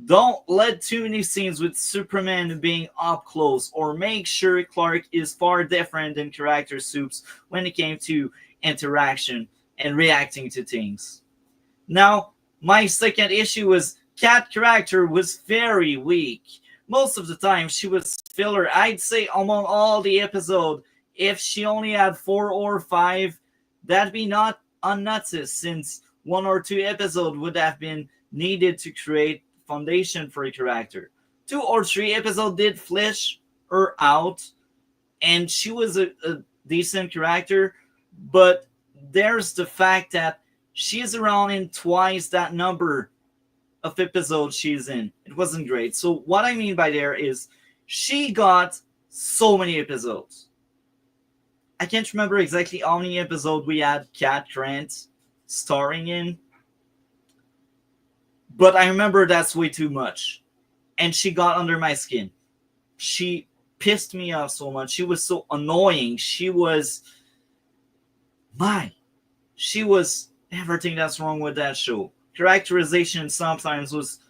don't let too many scenes with Superman being up close, or make sure Clark is far different than character supes when it came to interaction and reacting to things. Now, my second issue was Cat character was very weak. Most of the time, she was filler. I'd say among all the episode, if she only had 4 or 5, that'd be not unnoticed since one or two episodes would have been needed to create foundation for a character. Two or three episodes did flesh her out, and she was a decent character, but there's the fact that she's around in twice that number of episodes she's in. It wasn't great. So what I mean by there is she got so many episodes. I can't remember exactly how many episodes we had Cat Grant starring in, but I remember that's way too much. And she got under my skin. She pissed me off so much. She was so annoying. She was everything that's wrong with that show. Characterization sometimes was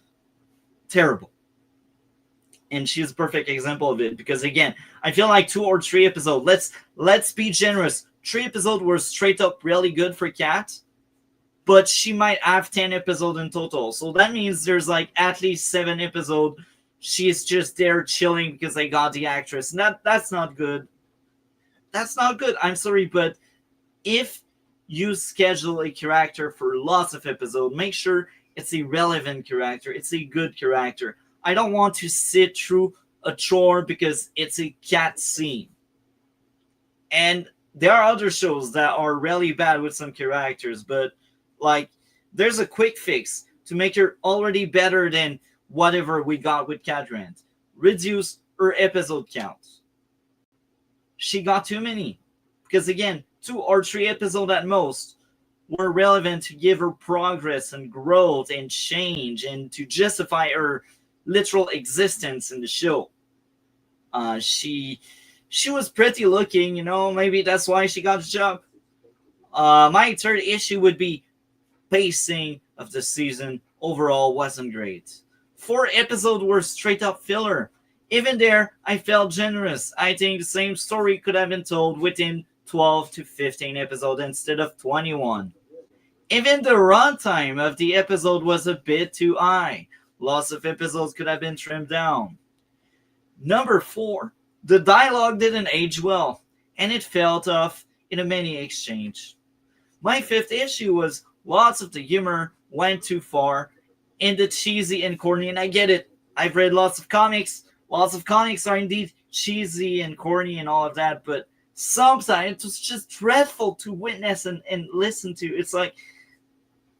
terrible. And she's a perfect example of it, because again, I feel like 2 or 3 episodes. Let's be generous. 3 episodes were straight up really good for Kat, but she might have 10 episodes in total. So that means there's like at least 7 episodes. She's just there chilling because they got the actress. And that's not good. That's not good. I'm sorry, but if you schedule a character for lots of episodes, make sure it's a relevant character. It's a good character. I don't want to sit through a chore because it's a cat scene. And there are other shows that are really bad with some characters, but like there's a quick fix to make her already better than whatever we got with Cat Grant. Reduce her episode count. She got too many. Because again, 2 or 3 episodes at most were relevant to give her progress and growth and change and to justify her literal existence in the show. She was pretty looking, maybe that's why she got the job. My third issue would be pacing of the season overall wasn't great. 4 episodes were straight up filler. Even there, I felt generous. I think the same story could have been told within 12 to 15 episodes instead of 21. Even the runtime of the episode was a bit too high. Lots of episodes could have been trimmed down. Number 4, the dialogue didn't age well, and it felt off in a many exchange. My 5th issue was lots of the humor went too far in the cheesy and corny, and I get it. I've read lots of comics. Lots of comics are indeed cheesy and corny and all of that, but sometimes it was just dreadful to witness and listen to. It's like,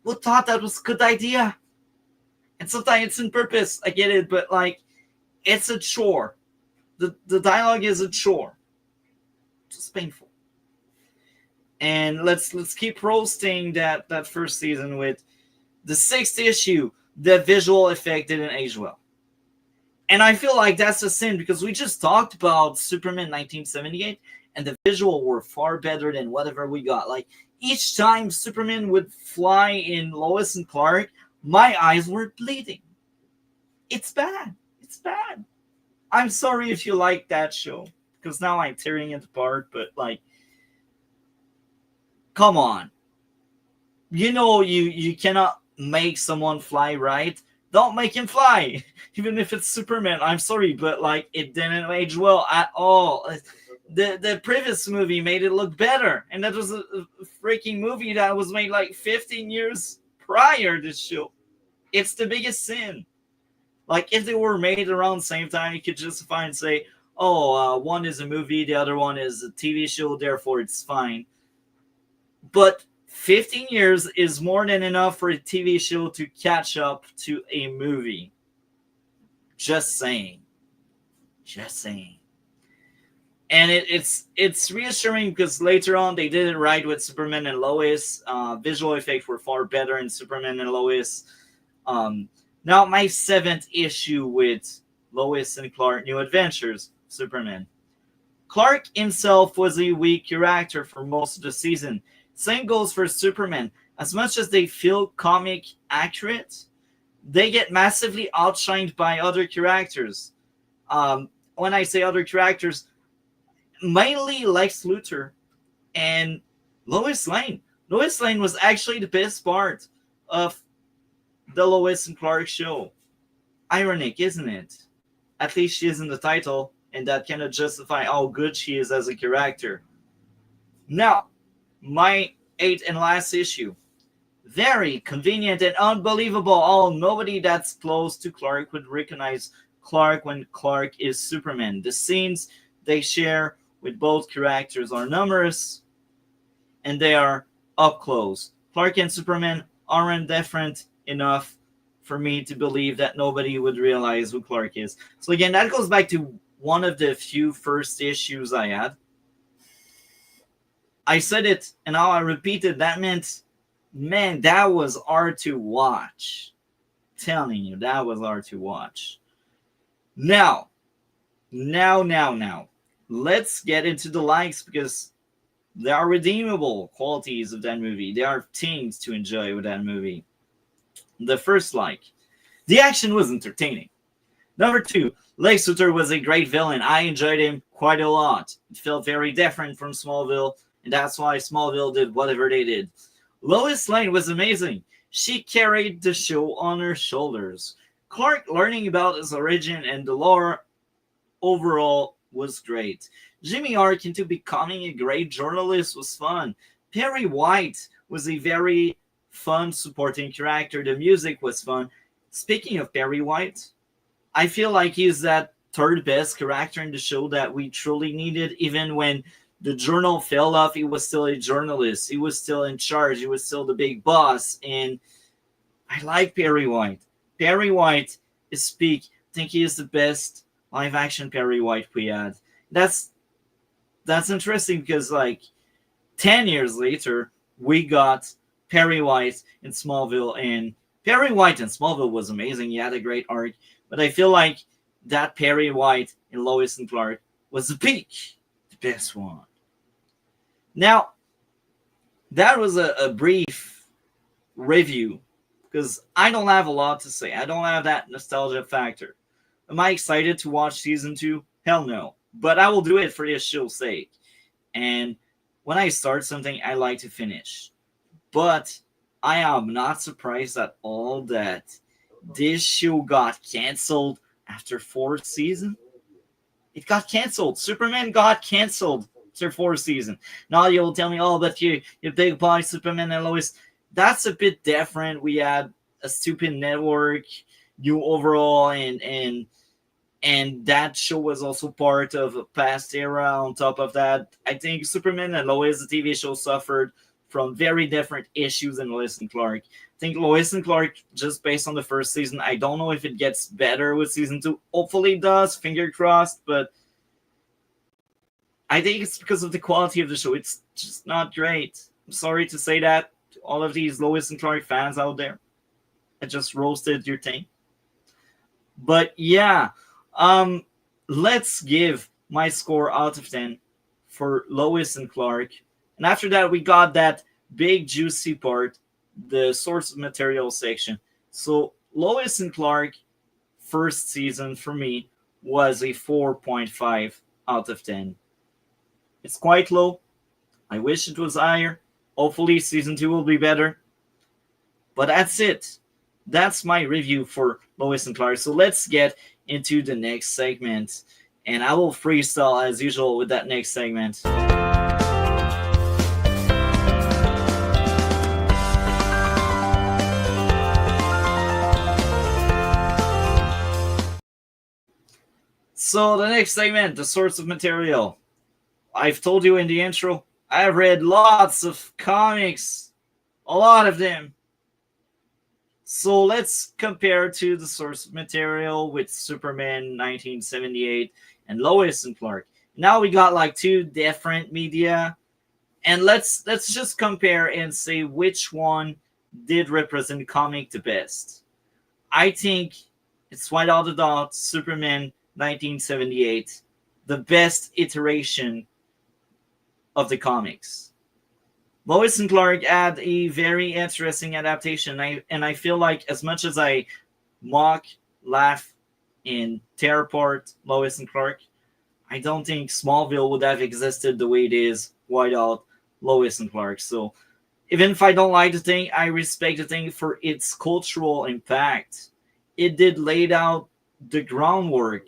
who thought that was a good idea? And sometimes it's on purpose. I get it, but like, it's a chore. The dialogue is a chore. It's just painful. And let's keep roasting that first season with the 6th issue. The visual effect didn't age well. And I feel like that's a sin because we just talked about Superman 1978 and the visual were far better than whatever we got. Like each time Superman would fly in Lois and Clark, my eyes were bleeding. It's bad. It's bad. I'm sorry if you like that show because now I'm tearing it apart, but like, come on. You cannot make someone fly right. Don't make him fly, even if it's Superman. I'm sorry, but like it didn't age well at all. The previous movie made it look better, and that was a freaking movie that was made like 15 years prior to this show. It's the biggest sin. Like if they were made around the same time, you could justify and say, "Oh, one is a movie, the other one is a TV show, therefore it's fine." But 15 years is more than enough for a TV show to catch up to a movie. Just saying. Just saying. And it's reassuring because later on they did it right with Superman and Lois. Visual effects were far better in Superman and Lois. Now my 7th issue with Lois and Clark New Adventures, Superman. Clark himself was a weak character for most of the season. Same goes for Superman. As much as they feel comic accurate, they get massively outshined by other characters. When I say other characters, mainly Lex Luthor and Lois Lane. Lois Lane was actually the best part of the Lois and Clark show. Ironic, isn't it? At least she is in the title, and that cannot justify how good she is as a character. Now, my eighth and last issue. Very convenient and unbelievable. Oh, nobody that's close to Clark would recognize Clark when Clark is Superman. The scenes they share with both characters are numerous, and they are up close. Clark and Superman aren't different enough for me to believe that nobody would realize who Clark is. So again, that goes back to one of the few first issues I had. I said it, and now I repeat it. That meant, man, that was hard to watch. Telling you, that was hard to watch. Now, let's get into the likes, because there are redeemable qualities of that movie. There are things to enjoy with that movie. The first like, the action was entertaining. Number 2, Lex Luthor was a great villain. I enjoyed him quite a lot. It felt very different from Smallville, and that's why Smallville did whatever they did. Lois Lane was amazing. She carried the show on her shoulders. Clark learning about his origin and the lore overall was great. Jimmy arc into becoming a great journalist was fun. Perry White was a very fun supporting character. The music was fun. Speaking of Perry White, I feel like he's that third best character in the show that we truly needed. Even when the journal fell off, he was still a journalist. He was still in charge. He was still the big boss. And I like Perry White. Perry White is peak. I think he is the best live action Perry White we had. That's interesting, because like 10 years later, we got Perry White in Smallville, and Perry White in Smallville was amazing. He had a great arc, but I feel like that Perry White in Lois and Clark was the peak, the best one. Now, that was a brief review, because I don't have a lot to say. I don't have that nostalgia factor. Am I excited to watch season 2? Hell no. But I will do it for this show's sake. And when I start something, I like to finish. But I am not surprised at all that this show got canceled after 4th season. It got canceled. Superman got canceled after 4th season. Now you'll tell me, oh, but you big boy Superman and Lois. That's a bit different. We had a stupid network, new overall, and that show was also part of a past era. On top of that, I think Superman and Lois, the TV show, suffered from very different issues than Lois and Clark. I think Lois and Clark, just based on the first season, I don't know if it gets better with season 2. Hopefully it does, finger crossed, but I think it's because of the quality of the show. It's just not great. I'm sorry to say that to all of these Lois and Clark fans out there. I just roasted your thing. But yeah, let's give my score out of 10 for Lois and Clark. And after that, we got that big juicy part, the source material section. So Lois and Clark first season for me was a 4.5 out of 10. It's quite low. I wish it was higher. Hopefully season 2 will be better. But that's it. That's my review for Lois and Clark. So let's get into the next segment. And I will freestyle as usual with that next segment. So the next segment, the source of material. I've told you in the intro, I've read lots of comics, a lot of them. So let's compare to the source of material with Superman 1978 and Lois and Clark. Now we got like 2 different media, and let's just compare and say which one did represent comic the best. I think it's right out the dot, Superman 1978, the best iteration of the comiks. Lois and Clark had a very interesting adaptation, and I feel like as much as I mock, laugh, and tear apart Lois and Clark, I don't think Smallville would have existed the way it is without Lois and Clark. So even if I don't like the thing, I respect the thing for its cultural impact. It did lay out the groundwork,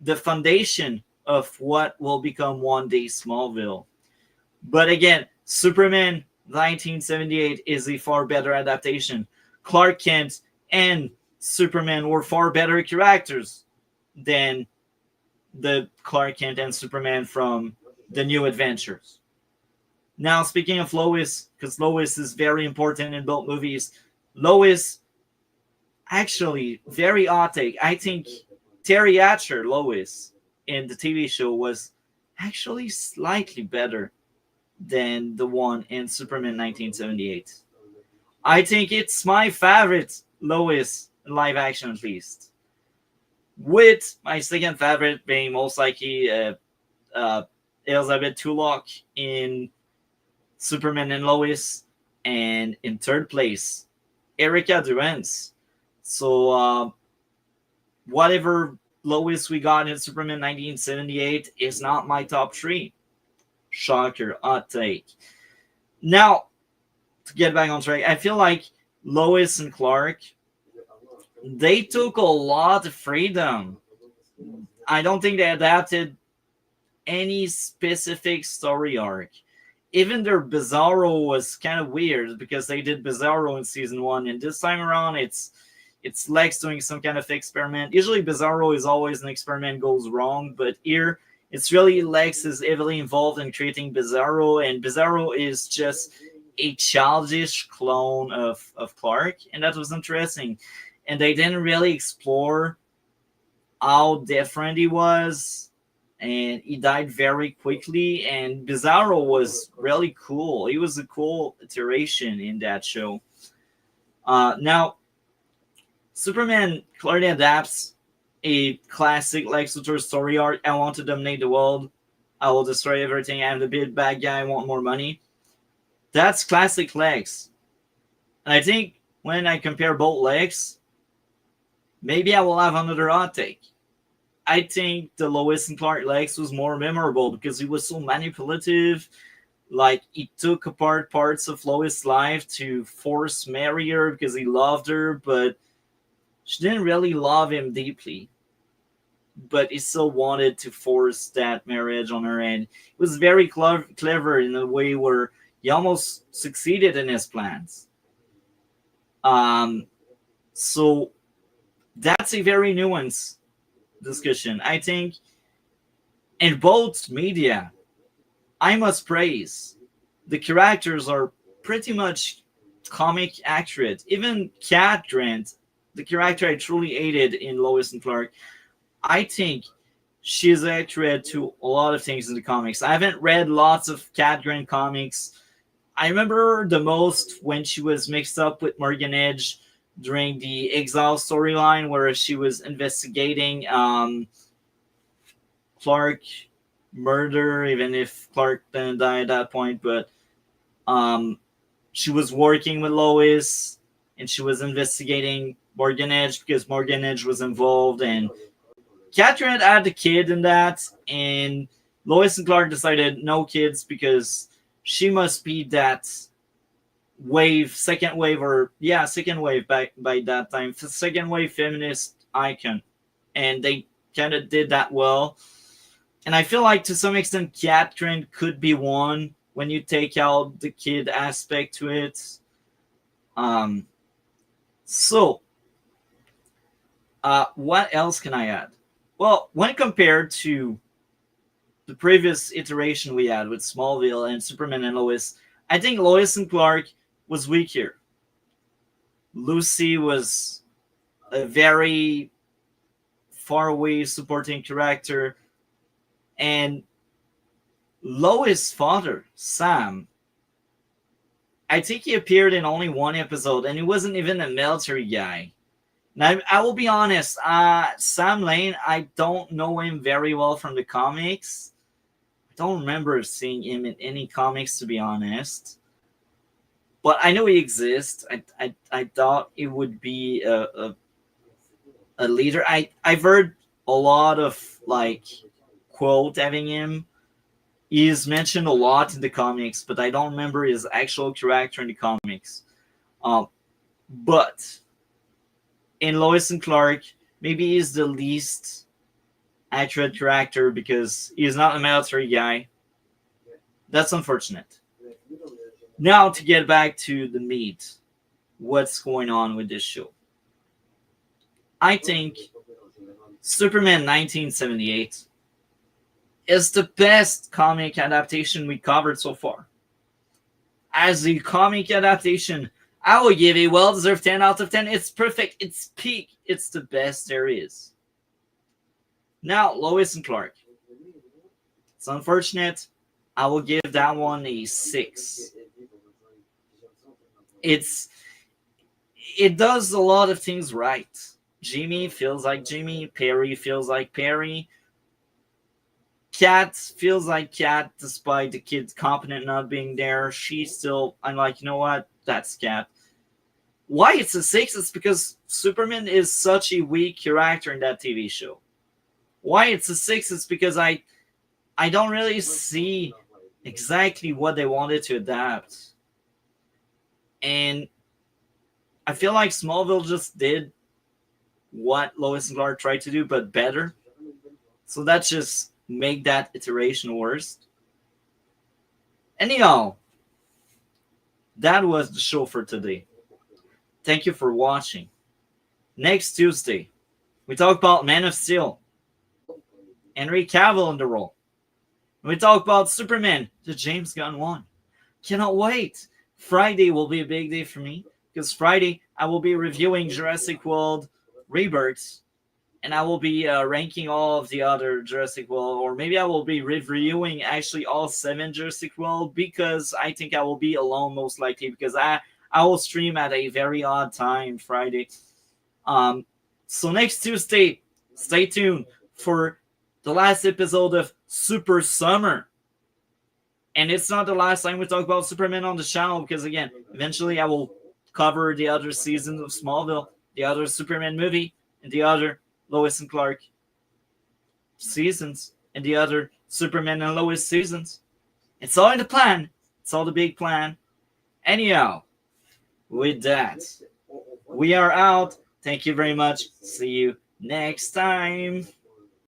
the foundation of what will become one day Smallville. But again, Superman 1978 is a far better adaptation. Clark Kent and Superman were far better characters than the Clark Kent and Superman from the New Adventures. Now, speaking of Lois, because Lois is very important in both movies, Lois, actually, very odd take. I think Terry Hatcher, Lois, in the TV show was actually slightly better than the one in Superman 1978. I think it's my favorite Lois live action, at least. With my second favorite being most likely uh, Elizabeth Tulloch in Superman and Lois, and in third place, Erica Durance. So, whatever Lois we got in Superman 1978 is not my top three. Shocker, hot take. Now, to get back on track, I feel like Lois and Clark, they took a lot of freedom. I don't think they adapted any specific story arc. Even their Bizarro was kind of weird because they did Bizarro in season one, and this time around it's Lex doing some kind of experiment. Usually Bizarro is always an experiment goes wrong, but here it's really Lex is heavily involved in creating Bizarro, and Bizarro is just a childish clone of Clark, and that was interesting. And they didn't really explore how different he was, and he died very quickly. And Bizarro was really cool. He was a cool iteration in that show. Now, Superman clearly adapts a classic Lex Luthor story arc. I want to dominate the world. I will destroy everything. I'm the big bad guy. I want more money. That's classic Lex. And I think when I compare both Lex, maybe I will have another hot take. I think the Lois and Clark Lex was more memorable because he was so manipulative. Like, he took apart parts of Lois' life to force marry her because he loved her, but she didn't really love him deeply. But he still wanted to force that marriage on her, and it was very clever in a way where he almost succeeded in his plans. So that's a very nuanced discussion. I think in both media, I must praise the characters are pretty much comic accurate. Even Cat Grant, the character I truly hated in Lois and Clark, I think she is accurate to a lot of things in the comics. I haven't read lots of Cat Grant comics. I remember the most when she was mixed up with Morgan Edge during the Exile storyline where she was investigating Clark murder, even if Clark didn't die at that point. But she was working with Lois and she was investigating Morgan Edge because Morgan Edge was involved. And Catherine had a kid in that, and Lois and Clark decided no kids because she must be that second wave by that time, second wave feminist icon, and they kind of did that well. And I feel like to some extent Catherine could be one when you take out the kid aspect to it. So what else can I add? Well, when compared to the previous iteration we had with Smallville and Superman and Lois, I think Lois and Clark was weaker. Lucy was a very far away supporting character, and Lois' father, Sam, I think he appeared in only one episode, and he wasn't even a military guy. Now, I will be honest, Sam Lane, I don't know him very well from the comics. I don't remember seeing him in any comics, to be honest. But I know he exists. I thought it would be a leader. I've heard a lot of, like, quote having him. He's mentioned a lot in the comics, but I don't remember his actual character in the comics. But in Lois and Clark, maybe he's the least accurate character because he's not a military guy. That's unfortunate. Now to get back to the meat, what's going on with this show? I think Superman 1978 is the best comic adaptation we covered so far. As a comic adaptation, I will give a well-deserved 10 out of 10. It's perfect. It's peak. It's the best there is. Now, Lois and Clark. It's unfortunate. I will give that one a 6. It does a lot of things right. Jimmy feels like Jimmy. Perry feels like Perry. Cat feels like Cat, despite the kid's competent not being there. I'm like, you know what? That's Cat. Why it's a 6 is because Superman is such a weak character in that TV show. Why it's a 6 is because I don't really see exactly what they wanted to adapt. And I feel like Smallville just did what Lois and Clark tried to do, but better. So that just make that iteration worse. Anyhow, that was the show for today. Thank you for watching. Next Tuesday, we talk about Man of Steel. Henry Cavill in the role. We talk about Superman, the James Gunn one. Cannot wait. Friday will be a big day for me because Friday I will be reviewing Jurassic World Rebirth, and I will be ranking all of the other Jurassic World, or maybe I will be reviewing actually all 7 Jurassic World because I think I will be alone most likely because I will stream at a very odd time Friday. So next Tuesday, stay tuned for the last episode of Super Summer. And it's not the last time we talk about Superman on the channel because, again, eventually I will cover the other seasons of Smallville, the other Superman movie, and the other Lois and Clark seasons, and the other Superman and Lois seasons. It's all in the plan. It's all the big plan. Anyhow, with that, we are out. Thank you very much. See you next time.